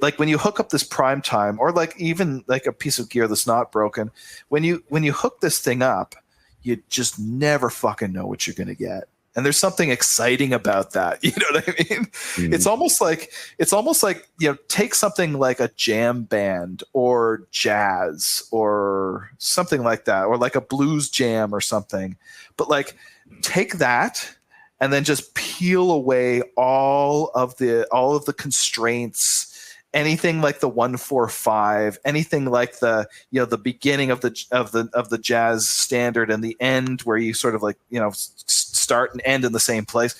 Like when you hook up this prime time, or like even like a piece of gear that's not broken, when you hook this thing up, you just never fucking know what you're going to get. And there's something exciting about that. You know what I mean? Mm-hmm. It's almost like, take something like a jam band or jazz or something like that, or like a blues jam or something. But like take that and then just peel away all of the constraints. Anything like the 1-4-5, anything like the beginning of the jazz standard and the end where you sort of like start and end in the same place.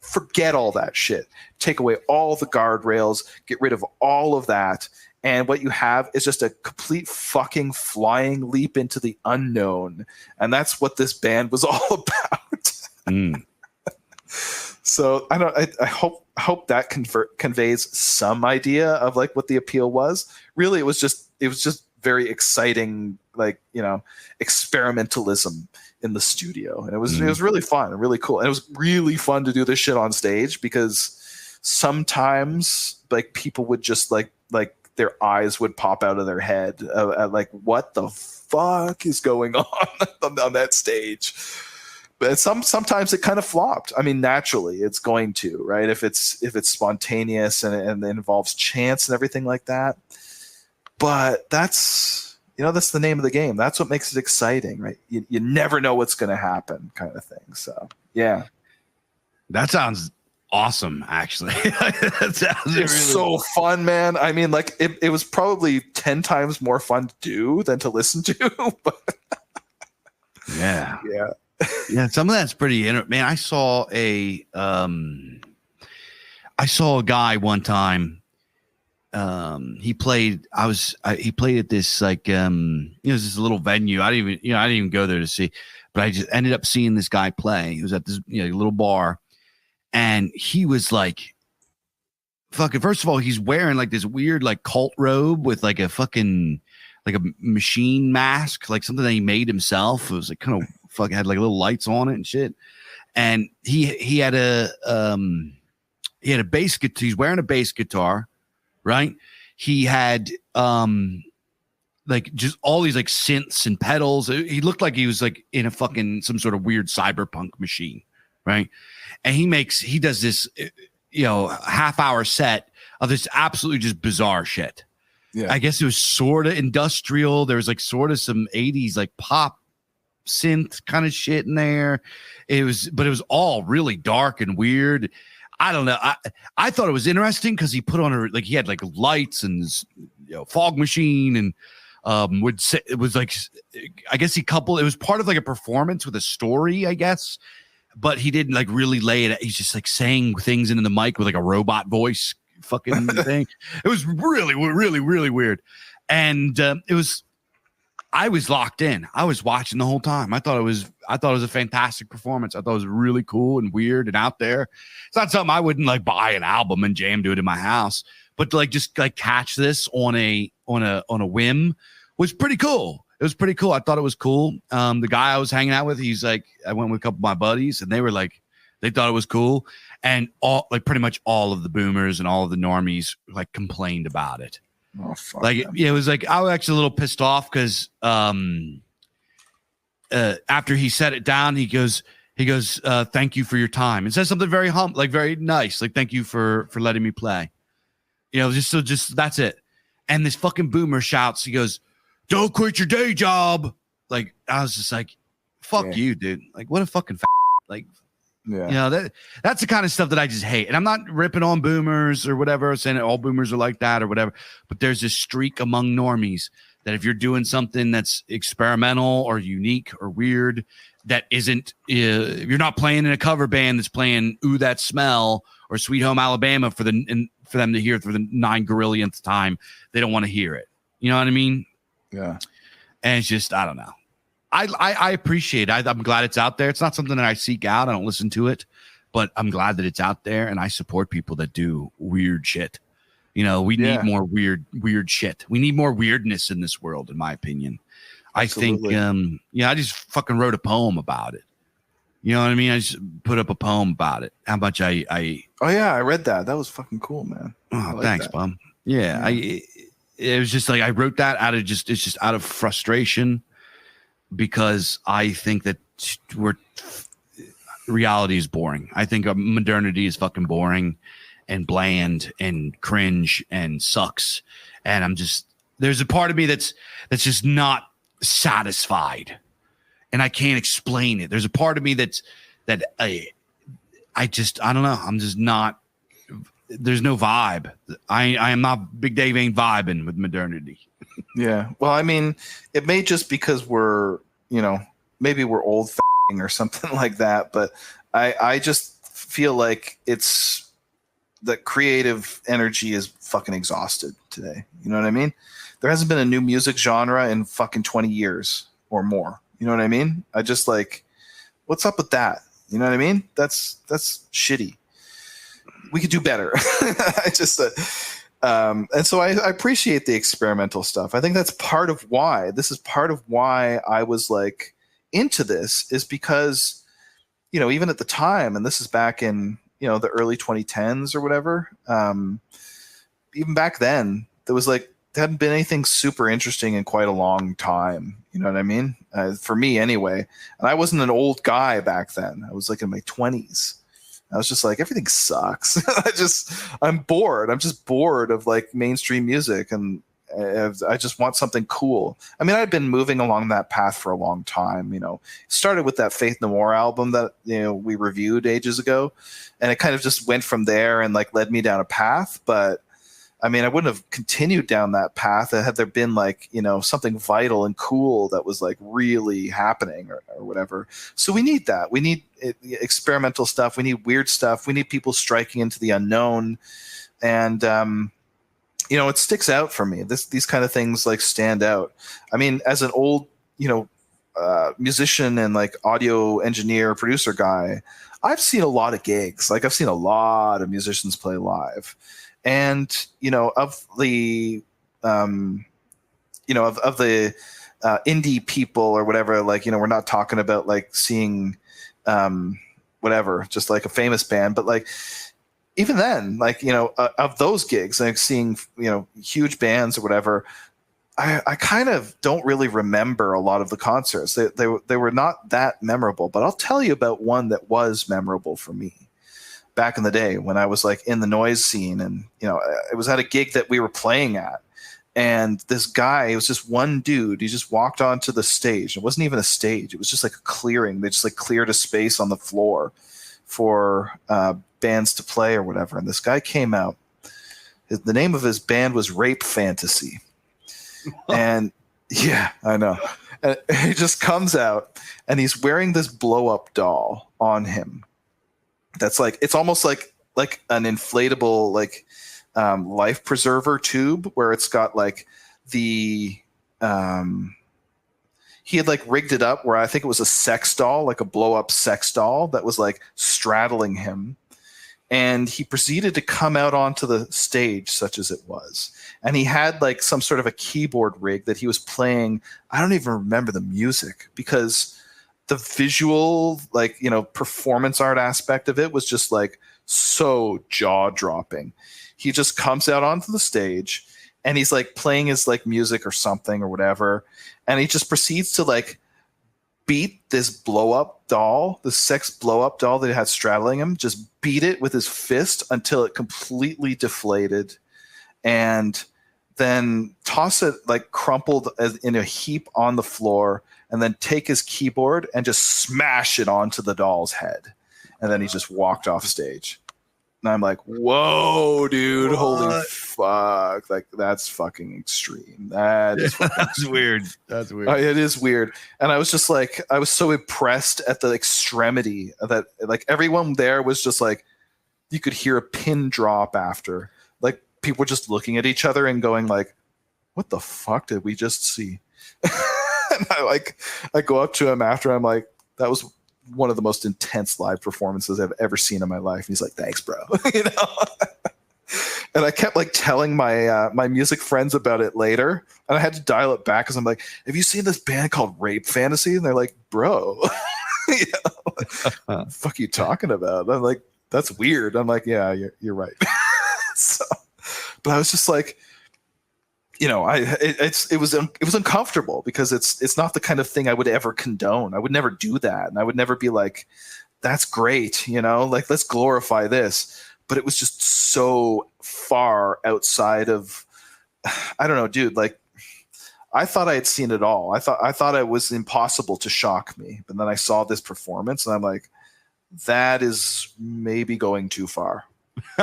Forget all that shit. Take away all the guardrails. Get rid of all of that, and what you have is just a complete fucking flying leap into the unknown. And that's what this band was all about. So I hope that conveys some idea of like what the appeal was. Really, it was just very exciting, like, experimentalism in the studio, and it was really fun and really cool. And it was really fun to do this shit on stage, because sometimes like people would just like their eyes would pop out of their head at like, what the fuck is going on that stage. But sometimes it kind of flopped. I mean, naturally, it's going to, right? If it's spontaneous and it involves chance and everything like that. But that's the name of the game. That's what makes it exciting, right? You never know what's going to happen, kind of thing. So yeah, that sounds awesome. Actually, that sounds really so fun, man. I mean, like it was probably 10 times more fun to do than to listen to. But yeah. Yeah, some of that's pretty man. I saw a guy one time. He played at this like this little venue. I didn't even go there to see, but I just ended up seeing this guy play. He was at this little bar, and he was like fucking. First of all, he's wearing like this weird like cult robe with like a fucking like a machine mask, like something that he made himself. It was like kind of fucking had like little lights on it and shit. And he had a bass guitar. He's wearing a bass guitar, right? He had like just all these like synths and pedals. He looked like he was like in a fucking some sort of weird cyberpunk machine, right? And he does this half-hour set of this absolutely just bizarre shit. Yeah. I guess it was sort of industrial. There was like sort of some 80s like pop synth kind of shit in there. But it was all really dark and weird. I don't know. I thought it was interesting because he put on he had like lights and fog machine, and it was like, I guess it was part of like a performance with a story, I guess, but he didn't like really lay it. He's just like saying things into the mic with like a robot voice fucking thing. It was really, really, really weird. And I was locked in. I was watching the whole time. I thought it was a fantastic performance. I thought it was really cool and weird and out there. It's not something I wouldn't like buy an album and jam to it in my house, but to like just like catch this on a whim was pretty cool. was pretty cool. I thought it was cool. The guy I was hanging out with, he's like, I went with a couple of my buddies, and they were like, they thought it was cool, and pretty much all of the boomers and all of the normies like complained about it. Oh, fuck like it was like I was actually a little pissed off because after he set it down, he goes, thank you for your time. It says something very very nice, like thank you for letting me play. Just that's it. And this fucking boomer shouts, he goes, don't quit your day job. Like I was just like, fuck you, dude. Like what a fucking like. Yeah. That's the kind of stuff that I just hate. And I'm not ripping on boomers or whatever, saying that all boomers are like that or whatever. But there's this streak among normies that if you're doing something that's experimental or unique or weird, that isn't, you're not playing in a cover band that's playing Ooh, That Smell or Sweet Home Alabama for them to hear for the 9 gorillionth time. They don't want to hear it. You know what I mean? Yeah. And it's just, I don't know. I appreciate it. I'm glad it's out there. It's not something that I seek out. I don't listen to it, but I'm glad that it's out there, and I support people that do weird shit. We need more weird shit. We need more weirdness in this world, in my opinion. Absolutely. I think, I just fucking wrote a poem about it. You know what I mean? I just put up a poem about it. How much I Oh yeah, I read that. That was fucking cool, man. Oh, thanks, Bum. Yeah, it was just like I wrote that it's just out of frustration. Because I think that reality is boring. I think modernity is fucking boring and bland and cringe and sucks. And there's a part of me that's just not satisfied, and I can't explain it. There's a part of me that I don't know. I'm just not. There's no vibe. I am not Big Dave ain't vibing with modernity. Yeah. Well, I mean, it may just because we're, maybe we're old or something like that, but I just feel like it's the creative energy is fucking exhausted today. You know what I mean? There hasn't been a new music genre in fucking 20 years or more. You know what I mean? I just like, what's up with that? You know what I mean? That's shitty. We could do better. And so I appreciate the experimental stuff. I think that's part of why I was like into this, is because, even at the time, and this is back in, the early 2010s or whatever. Even back then, there hadn't been anything super interesting in quite a long time. You know what I mean? For me anyway. And I wasn't an old guy back then. I was like in my 20s. I was just like, everything sucks. I'm bored. I'm just bored of like mainstream music, and I just want something cool. I mean, I'd been moving along that path for a long time. Started with that Faith No More album that we reviewed ages ago, and it kind of just went from there and like led me down a path. But I mean, I wouldn't have continued down that path had there been like, something vital and cool that was like really happening or whatever. So we need that. We need experimental stuff. We need weird stuff. We need people striking into the unknown. And, it sticks out for me. These kind of things like stand out. I mean, as an old, musician and like audio engineer, producer guy, I've seen a lot of gigs. Like I've seen a lot of musicians play live. And of the of the indie people or whatever, like we're not talking about like seeing whatever, just like a famous band, but like even then, like of those gigs, like seeing huge bands or whatever, I kind of don't really remember a lot of the concerts. They were not that memorable, but I'll tell you about one that was memorable for me. Back in the day when I was like in the noise scene, and it was at a gig that we were playing at, and this guy, it was just one dude, he just walked onto the stage. It wasn't even a stage, it was just like a clearing. They just like cleared a space on the floor for bands to play or whatever, and this guy came out. The name of his band was Rape Fantasy. And yeah, I know. And he just comes out and he's wearing this blow up doll on him. That's like, it's almost like an inflatable, like life preserver tube where it's got like the, he had like rigged it up where I think it was a sex doll, like a blow up sex doll that was like straddling him. and he proceeded to come out onto the stage, such as it was. And he had like some sort of a keyboard rig that he was playing. I don't even remember the music, because the visual, like, you know, performance art aspect of it was just like so jaw-dropping. He just comes out onto the stage and he's like playing his like music or something or whatever, and he just proceeds to like beat this blow-up doll, the sex blow-up doll that he had straddling him, just beat it with his fist until it completely deflated, and then toss it like crumpled in a heap on the floor, and then take his keyboard and just smash it onto the doll's head. And then he just walked off stage. And I'm like, whoa, dude, What? Holy fuck. Like, that's fucking extreme. That is fucking That's weird. That's weird. It is weird. And I was just like, I was so impressed at the extremity that, like, everyone there was just like, you could hear a pin drop after. Like, people were just looking at each other and going like, what the fuck did we just see? And I go up to him after, I'm like, that was one of the most intense live performances I've ever seen in my life. And he's like, thanks, bro. You know? And I kept like telling my my music friends about it later, and I had to dial it back because I'm like, have you seen this band called Rape Fantasy? And they're like, bro, you know, what the fuck are you talking about? I'm like, that's weird. I'm like, yeah, you're right. So, but I was just like, you know, it was uncomfortable because it's not the kind of thing I would ever condone. I would never do that, and I would never be like, that's great, you know, like, let's glorify this. But it was just so far outside of, I don't know, dude. Like, I thought I had seen it all. I thought it was impossible to shock me, but then I saw this performance, and I'm like, that is maybe going too far.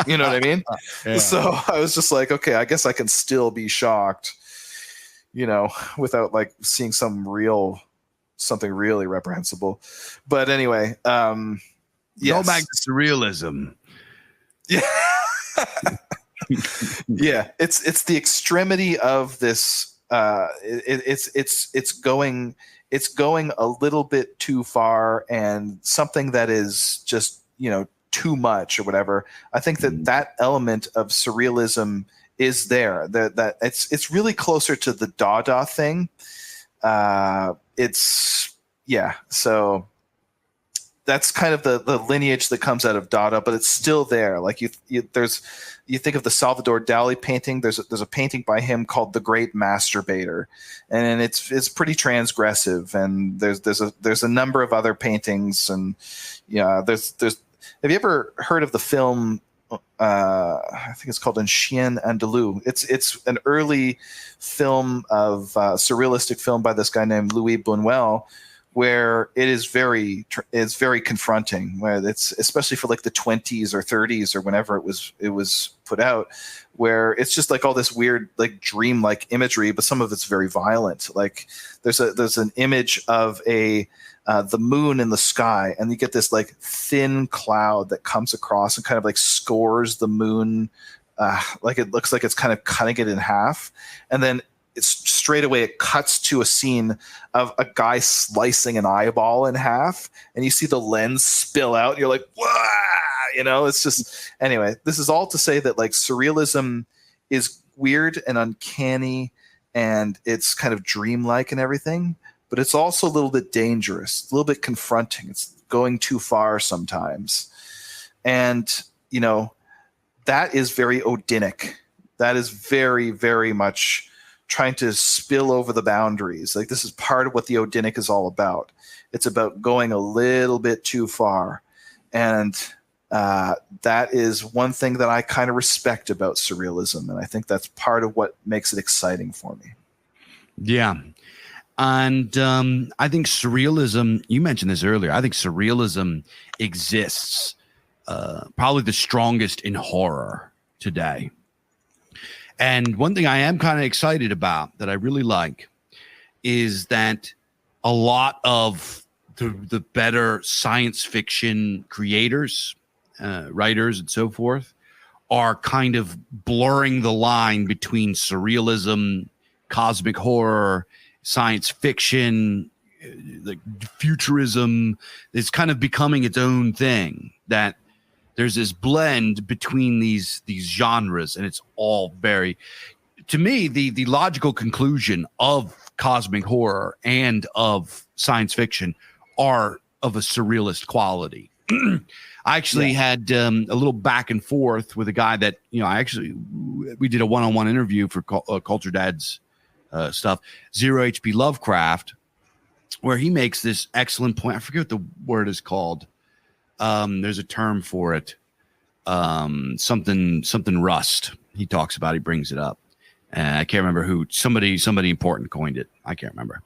You know what I mean? Yeah. So I was just like, okay, I guess I can still be shocked, you know, without like seeing something really reprehensible. But anyway, yes. Go back to surrealism. Yeah. Yeah. It's the extremity of this. It's going a little bit too far, and something that is just, you know, too much or whatever. I think that element of surrealism is there. That it's really closer to the Dada thing. So that's kind of the lineage that comes out of Dada, but it's still there. Like you think of the Salvador Dalí painting. There's a painting by him called The Great Masturbator, and it's pretty transgressive. And there's a number of other paintings, and yeah, there's. Have you ever heard of the film? I think it's called Un Chien Andalou. It's an early film of surrealistic film by this guy named Louis Buñuel, where it is very confronting. Where it's especially for like the 20s or 30s or whenever it was put out, where it's just like all this weird like dream-like imagery, but some of it's very violent. Like there's an image of the moon in the sky, and you get this like thin cloud that comes across and kind of like scores the moon, like it looks like it's kind of cutting it in half, and then it's straight away it cuts to a scene of a guy slicing an eyeball in half, and you see the lens spill out, and you're like, "Wah!" You know, it's just, anyway, this is all to say that like surrealism is weird and uncanny, and it's kind of dreamlike and everything. But it's also a little bit dangerous, a little bit confronting. It's going too far sometimes. And, you know, that is very Odinic. That is very, very much trying to spill over the boundaries. Like, this is part of what the Odinic is all about. It's about going a little bit too far. And that is one thing that I kind of respect about surrealism. And I think that's part of what makes it exciting for me. Yeah. And I think surrealism, you mentioned this earlier, I think surrealism exists probably the strongest in horror today. And one thing I am kind of excited about that I really like is that a lot of the better science fiction creators, writers and so forth, are kind of blurring the line between surrealism, cosmic horror, science fiction, like futurism. Is kind of becoming its own thing, that There's this blend between these genres, and it's all very, to me, the logical conclusion of cosmic horror and of science fiction are of a surrealist quality. I actually had a little back and forth with a guy that, we did a one-on-one interview for Culture Dad's stuff, Zero H.P. Lovecraft, where he makes this excellent point. I forget what the word is called. There's a term for it. Something rust. He talks about, he brings it up. I can't remember who. Somebody important coined it. I can't remember.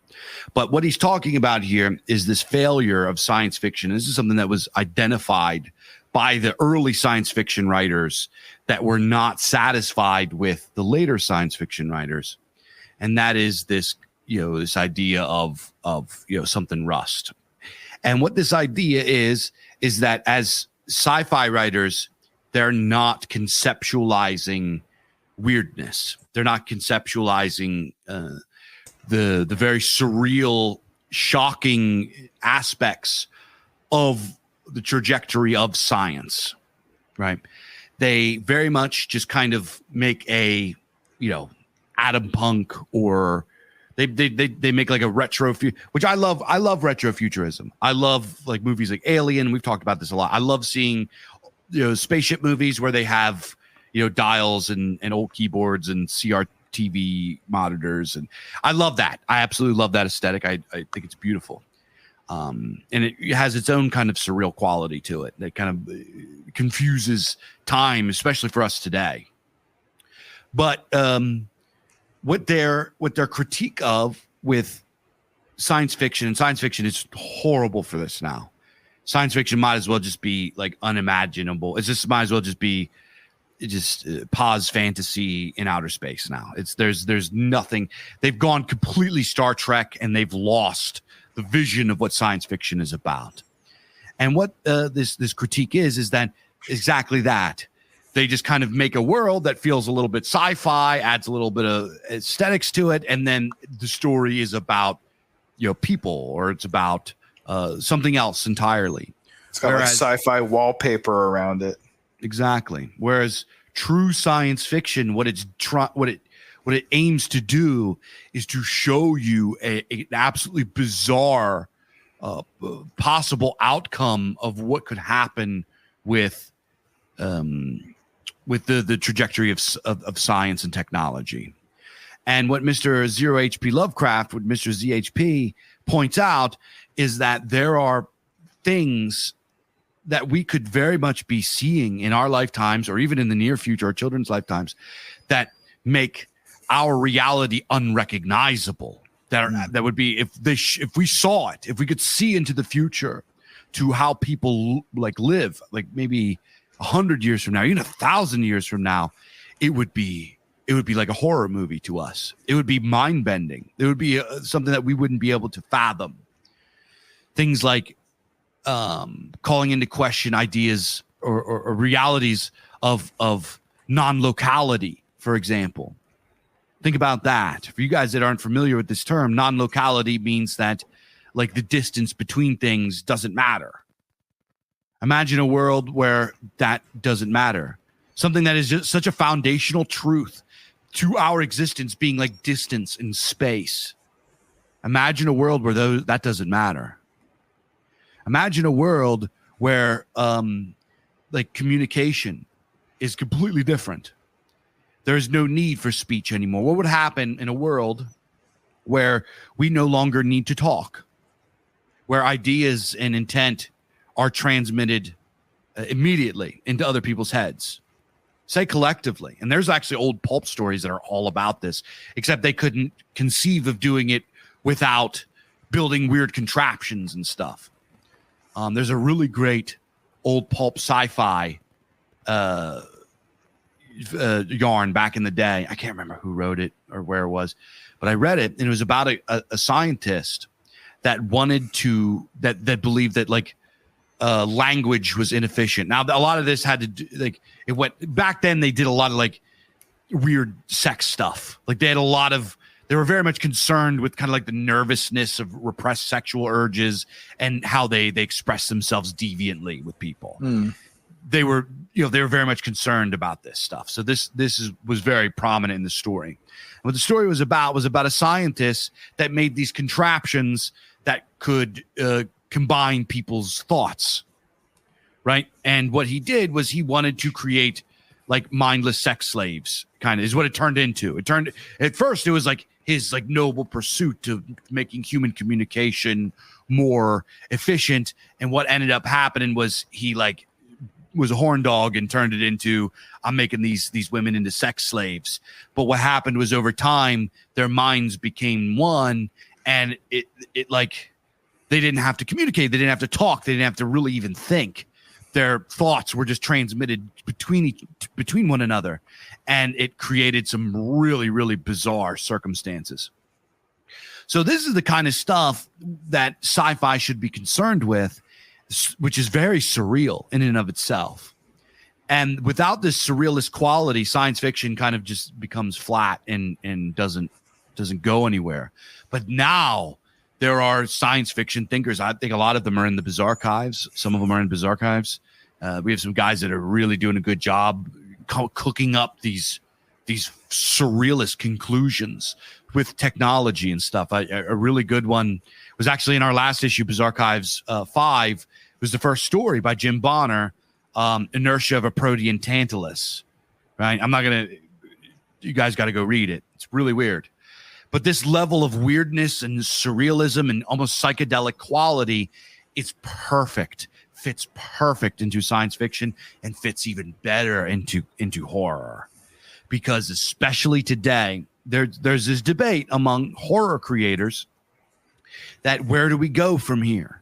But what he's talking about here is this failure of science fiction. This is something that was identified by the early science fiction writers that were not satisfied with the later science fiction writers. And that is this, this idea of something rust. And what this idea is that as sci-fi writers, they're not conceptualizing weirdness. They're not conceptualizing the very surreal, shocking aspects of the trajectory of science, right? They very much just kind of make a, atom punk, or they make like a retro, which I love. I love retrofuturism. I love like movies like Alien. We've talked about this a lot. I love seeing, spaceship movies where they have, dials and old keyboards and CRTV monitors. And I love that. I absolutely love that aesthetic. I think it's beautiful. And it has its own kind of surreal quality to it that kind of confuses time, especially for us today. But what their critique of with science fiction, and science fiction is horrible for this now. Science fiction might as well just be like unimaginable. Might as well just be pause fantasy in outer space now. There's nothing. They've gone completely Star Trek, and they've lost the vision of what science fiction is about. And what this critique is that exactly that. They just kind of make a world that feels a little bit sci-fi, adds a little bit of aesthetics to it, and then the story is about people, or it's about something else entirely. It's got like sci-fi wallpaper around it. Exactly. Whereas true science fiction, what it aims to do is to show you an absolutely bizarre possible outcome of what could happen with the trajectory of science and technology. And what Mr. Zero H.P. Lovecraft, what Mr. ZHP points out, is that there are things that we could very much be seeing in our lifetimes, or even in the near future, our children's lifetimes, that make our reality unrecognizable. That would be if we saw it, if we could see into the future to how people live, like maybe 100 years from now, even 1,000 years from now, it would be like a horror movie to us. It would be mind bending. It would be something that we wouldn't be able to fathom. Things like calling into question ideas or realities of non-locality, for example. Think about that. For you guys that aren't familiar with this term, non-locality means that like the distance between things doesn't matter. Imagine a world where that doesn't matter. Something that is just such a foundational truth to our existence being like distance in space. Imagine a world where that doesn't matter. Imagine a world where communication is completely different. There's no need for speech anymore. What would happen in a world where we no longer need to talk, where ideas and intent are transmitted immediately into other people's heads, say collectively? And there's actually old pulp stories that are all about this, except they couldn't conceive of doing it without building weird contraptions and stuff. There's a really great old pulp sci-fi yarn back in the day. I can't remember who wrote it or where it was, but I read it, and it was about a scientist that wanted to that believed that language was inefficient. Now, a lot of this had to do, it went back then. They did a lot of weird sex stuff. They were very much concerned with kind of the nervousness of repressed sexual urges and how they express themselves deviantly with people. they were very much concerned about this stuff. So this was very prominent in the story. And what the story was about a scientist that made these contraptions that could combine people's thoughts, right? And what he did was he wanted to create like mindless sex slaves, kind of is what it turned into. At first it was like his like noble pursuit of making human communication more efficient. And what ended up happening was he like was a horn dog and turned it into, I'm making these women into sex slaves. But what happened was over time, their minds became one, and it like they didn't have to communicate. They didn't have to talk. They didn't have to really even think. Their thoughts were just transmitted between one another, and it created some really, really bizarre circumstances. So this is the kind of stuff that sci-fi should be concerned with, which is very surreal in and of itself. And without this surrealist quality, science fiction kind of just becomes flat and doesn't go anywhere. But now there are science fiction thinkers. I think a lot of them are in the Bizarre Archives. Some of them are in Bizarre Archives. We have some guys that are really doing a good job cooking up these surrealist conclusions with technology and stuff. A really good one was actually in our last issue, Bizarre Archives 5, was the first story by Jim Bonner, Inertia of a Protean Tantalus. Right? I'm not going to, you guys got to go read it. It's really weird. But this level of weirdness and surrealism and almost psychedelic quality is perfect. Fits perfect into science fiction and fits even better into horror. Because especially today, there's this debate among horror creators that where do we go from here?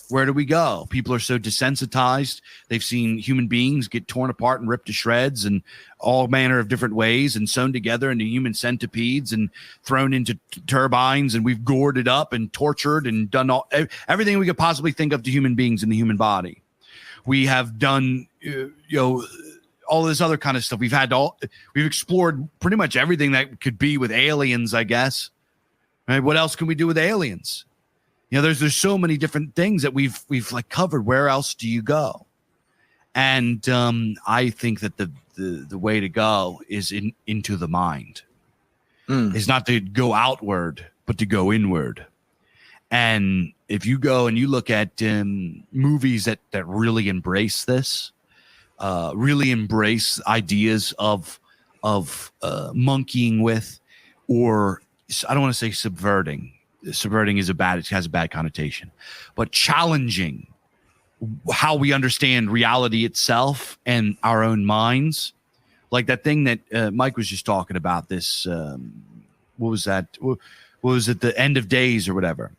Where do we go? People are so desensitized. They've seen human beings get torn apart and ripped to shreds in all manner of different ways and sewn together into human centipedes and thrown into turbines. And we've gored it up and tortured and done everything we could possibly think of to human beings in the human body. We have done, all this other kind of stuff. We've explored pretty much everything that could be with aliens, I guess. Right? What else can we do with aliens? There's so many different things that we've like covered. Where else do you go? And I think that the way to go is into the mind. Is not to go outward, but to go inward. And if you go and you look at movies that really embrace this, really embrace ideas of monkeying with, or I don't want to say subverting. Subverting it has a bad connotation, but challenging how we understand reality itself and our own minds. Like that thing that Mike was just talking about, this, what was that? What was it? The End of Days or whatever.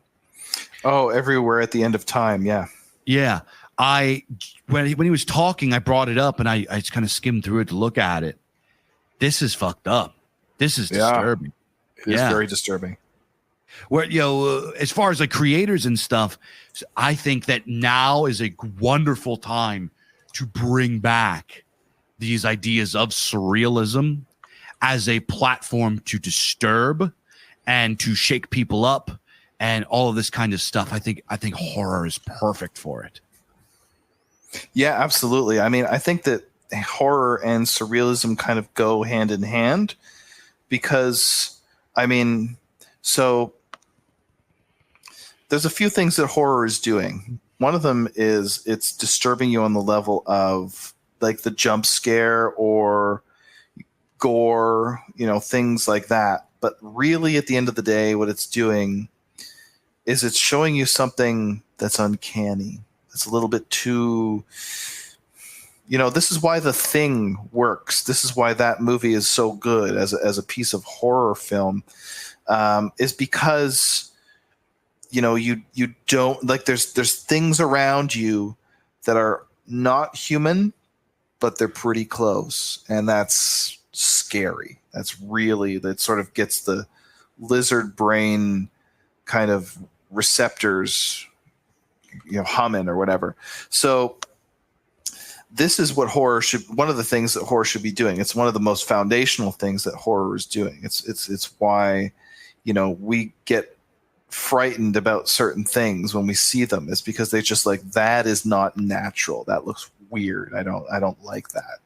Oh, Everywhere at the End of Time. Yeah. Yeah. When he was talking, I brought it up and I just kind of skimmed through it to look at it. This is fucked up. This is disturbing. It is very disturbing. Where, as far as like creators and stuff, I think that now is a wonderful time to bring back these ideas of surrealism as a platform to disturb and to shake people up and all of this kind of stuff. I think horror is perfect for it. Yeah, absolutely. I mean, I think that horror and surrealism kind of go hand in hand because, so there's a few things that horror is doing. One of them is it's disturbing you on the level of like the jump scare or gore, things like that. But really at the end of the day, what it's doing is it's showing you something that's uncanny. It's a little bit too, this is why The Thing works. This is why that movie is so good as a piece of horror film, is because you don't like there's things around you that are not human, but they're pretty close, and that's scary. That sort of gets the lizard brain kind of receptors, humming or whatever. So this is what one of the things that horror should be doing. It's one of the most foundational things that horror is doing. It's why, we get frightened about certain things when we see them. It's because they just like, that is not natural. That looks weird. I don't like that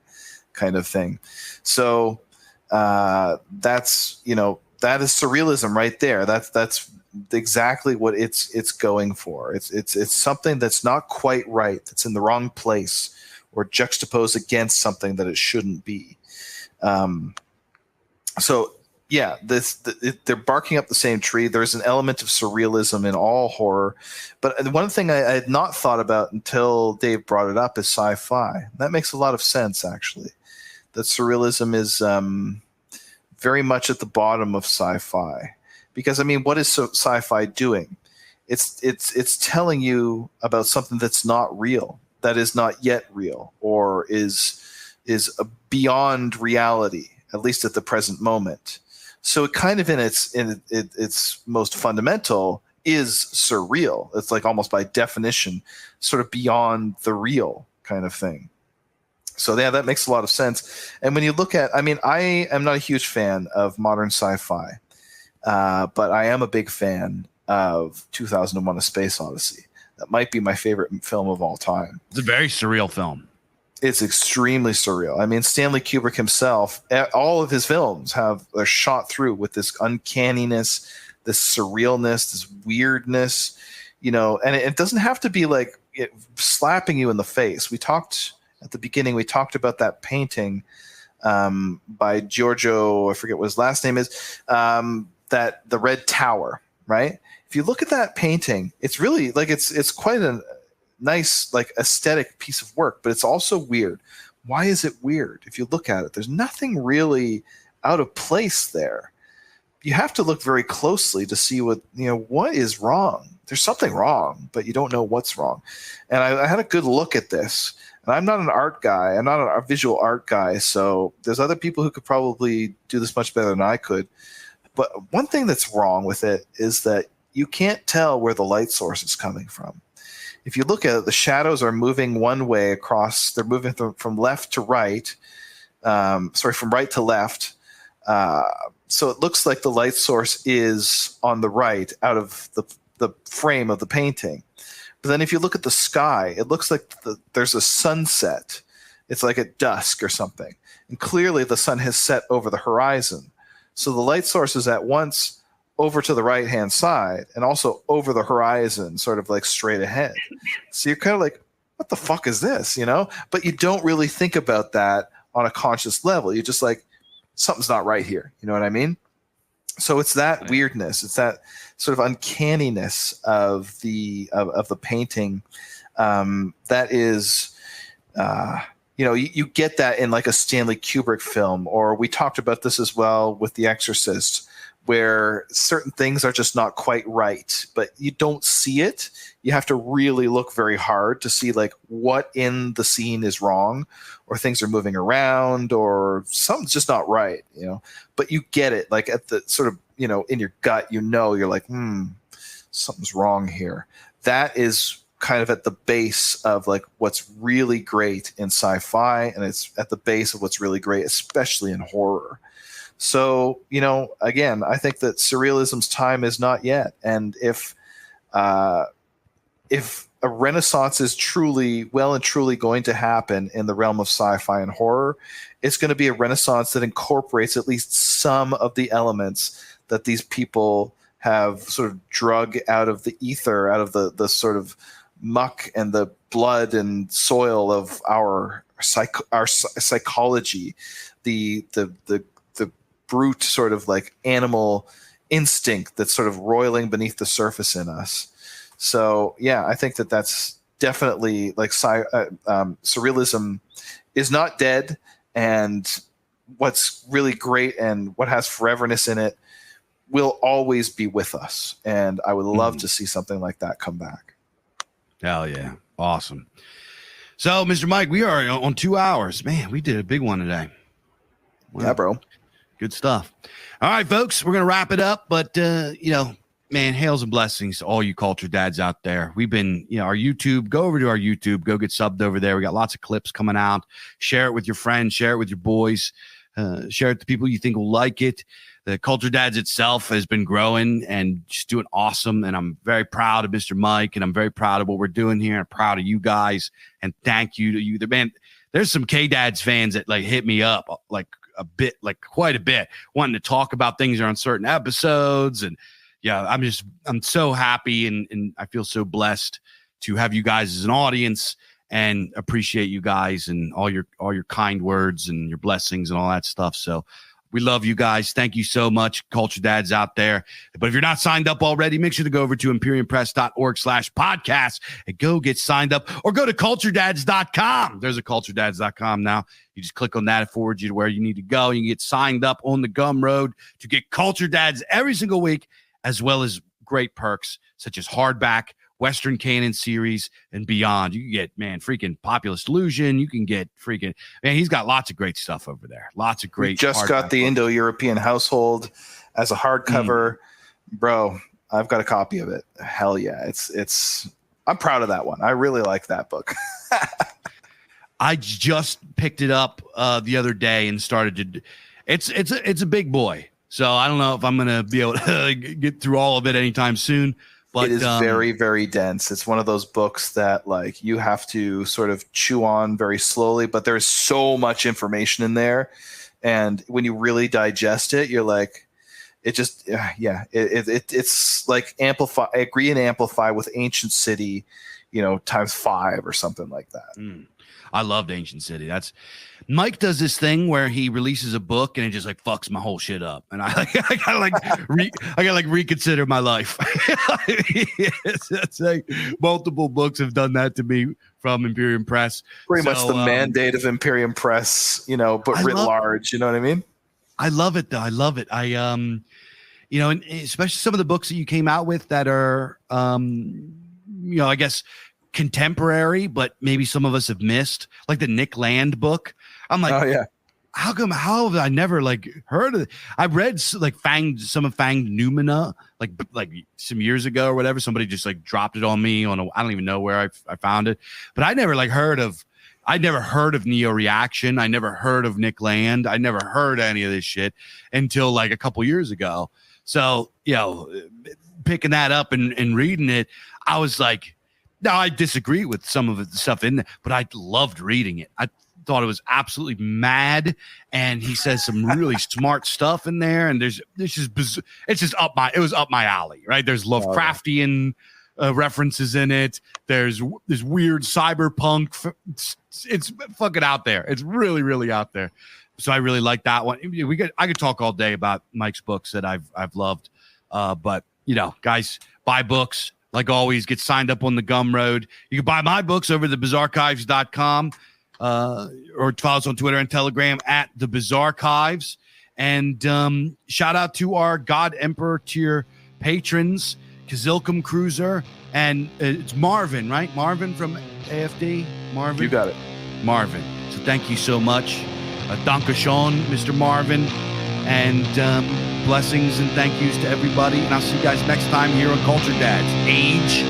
kind of thing. So that's, that is surrealism right there. That's exactly what it's going for. It's something that's not quite right, that's in the wrong place, or juxtaposed against something that it shouldn't be. So yeah, they're barking up the same tree. There's an element of surrealism in all horror, but one thing I had not thought about until Dave brought it up is sci-fi. That makes a lot of sense, actually. That surrealism is very much at the bottom of sci-fi, because I mean, what is sci-fi doing? It's telling you about something that's not real, that is not yet real, or is beyond reality, at least at the present moment. So it kind of in its most fundamental is surreal. It's like almost by definition, sort of beyond the real kind of thing. So yeah, that makes a lot of sense. And when you look at, I mean, I am not a huge fan of modern sci-fi, but I am a big fan of 2001: A Space Odyssey. That might be my favorite film of all time. It's a very surreal film. It's extremely surreal. I mean, Stanley Kubrick himself, all of his films are shot through with this uncanniness, this surrealness, this weirdness, and it doesn't have to be like slapping you in the face. We talked at the beginning, we talked about that painting by Giorgio, I forget what his last name is, that the Red Tower, right? If you look at that painting, it's really like it's quite a nice, like, aesthetic piece of work, but it's also weird. Why is it weird? If you look at it, there's nothing really out of place there. You have to look very closely to see what is wrong. There's something wrong, but you don't know what's wrong. And I had a good look at this. And I'm not an art guy. I'm not a visual art guy. So there's other people who could probably do this much better than I could. But one thing that's wrong with it is that you can't tell where the light source is coming from. If you look at it, the shadows are moving one way across. They're moving from left to right. From right to left. So it looks like the light source is on the right out of the frame of the painting. But then if you look at the sky, it looks like there's a sunset. It's like at dusk or something. And clearly the sun has set over the horizon. So the light source is at once over to the right-hand side and also over the horizon, sort of like straight ahead. So you're kind of like, what the fuck is this, But you don't really think about that on a conscious level. You're just like, something's not right here. You know what I mean? So it's that weirdness. It's that sort of uncanniness of the painting that is, you get that in like a Stanley Kubrick film, or we talked about this as well with The Exorcist, where certain things are just not quite right, but you don't see it. You have to really look very hard to see like what in the scene is wrong, or things are moving around, or something's just not right, but you get it like at the sort of, in your gut, you're like, something's wrong here. That is kind of at the base of like what's really great in sci-fi, and it's at the base of what's really great, especially in horror. So, again, I think that surrealism's time is not yet. And if a renaissance is truly going to happen in the realm of sci-fi and horror, it's going to be a renaissance that incorporates at least some of the elements that these people have sort of drug out of the ether, out of the sort of muck and the blood and soil of our psychology, the brute sort of like animal instinct that's sort of roiling beneath the surface in us. So yeah, I think that's definitely like surrealism is not dead, and what's really great and what has foreverness in it will always be with us. And I would love to see something like that come back. Hell yeah. Awesome. So Mr. Mike, we are on 2 hours, man. We did a big one today. Wow. Yeah, bro. Good stuff. All right, folks, we're going to wrap it up. But, man, hails and blessings to all you culture dads out there. We've been, our YouTube, go over to our YouTube, go get subbed over there. We got lots of clips coming out. Share it with your friends, share it with your boys, share it to people you think will like it. the Culture Dads itself has been growing and just doing awesome. And I'm very proud of Mr. Mike, and I'm very proud of what we're doing here. I'm proud of you guys, and thank you to you. Man, there's some K-Dads fans that like hit me up like quite a bit, wanting to talk about things on certain episodes. And yeah, I'm so happy, and I feel so blessed to have you guys as an audience, and appreciate you guys and all your kind words and your blessings and all that stuff. So we love you guys. Thank you so much, Culture Dads out there. But if you're not signed up already, make sure to go over to imperiumpress.org/podcast and go get signed up, or go to culturedads.com. There's a culturedads.com now. You just click on that. It forwards you to where you need to go. You can get signed up on the Gum Road to get Culture Dads every single week, as well as great perks such as hardback, Western Canon series, and beyond. You can get, freaking Populist Illusion. You can get he's got lots of great stuff over there. Lots of great. We just got the Indo-European Household as a hardcover. Bro, I've got a copy of it. Hell yeah. It's I'm proud of that one. I really like that book. I just picked it up the other day and started to. It's a big boy, so I don't know if I'm gonna be able to get through all of it anytime soon. But it is very, very dense. It's one of those books that like you have to sort of chew on very slowly, but there's so much information in there, and when you really digest it, you're like, it just it's like agree and amplify with Ancient City, times 5 or something like that. I loved Ancient City. That's Mike does this thing where he releases a book and it just like fucks my whole shit up, and I gotta reconsider my life. It's like multiple books have done that to me from Imperium Press. Pretty much the mandate of Imperium Press, but writ large. You know what I mean? I love it though. I love it. And especially some of the books that you came out with that are, I guess, contemporary, but maybe some of us have missed, like the Nick Land book. I'm like, oh yeah, how have I never heard of it? I read some of Fanged Noumena like some years ago or whatever. Somebody just dropped it on me I don't even know where I found it, but I never heard of Neo Reaction. I never heard of Nick Land. I never heard any of this shit until a couple years ago. So picking that up and reading it, I was like, now, I disagree with some of the stuff in there, but I loved reading it. I thought it was absolutely mad, and he says some really smart stuff in there. And it was up my alley, right? There's Lovecraftian references in it. There's weird cyberpunk. It's fucking out there. It's really, really out there. So I really like that one. I could talk all day about Mike's books that I've loved, but guys, buy books. Like always, get signed up on the Gum Road. You can buy my books over at thebizarchives.com, or follow us on Twitter and Telegram at thebizarchives. And shout out to our God Emperor tier patrons, Kazilcom Cruiser, and it's Marvin, right? Marvin from AFD. Marvin, you got it, Marvin. So thank you so much, Danke schön, Mr. Marvin. And blessings and thank yous to everybody. And I'll see you guys next time here on Culture Dads. Age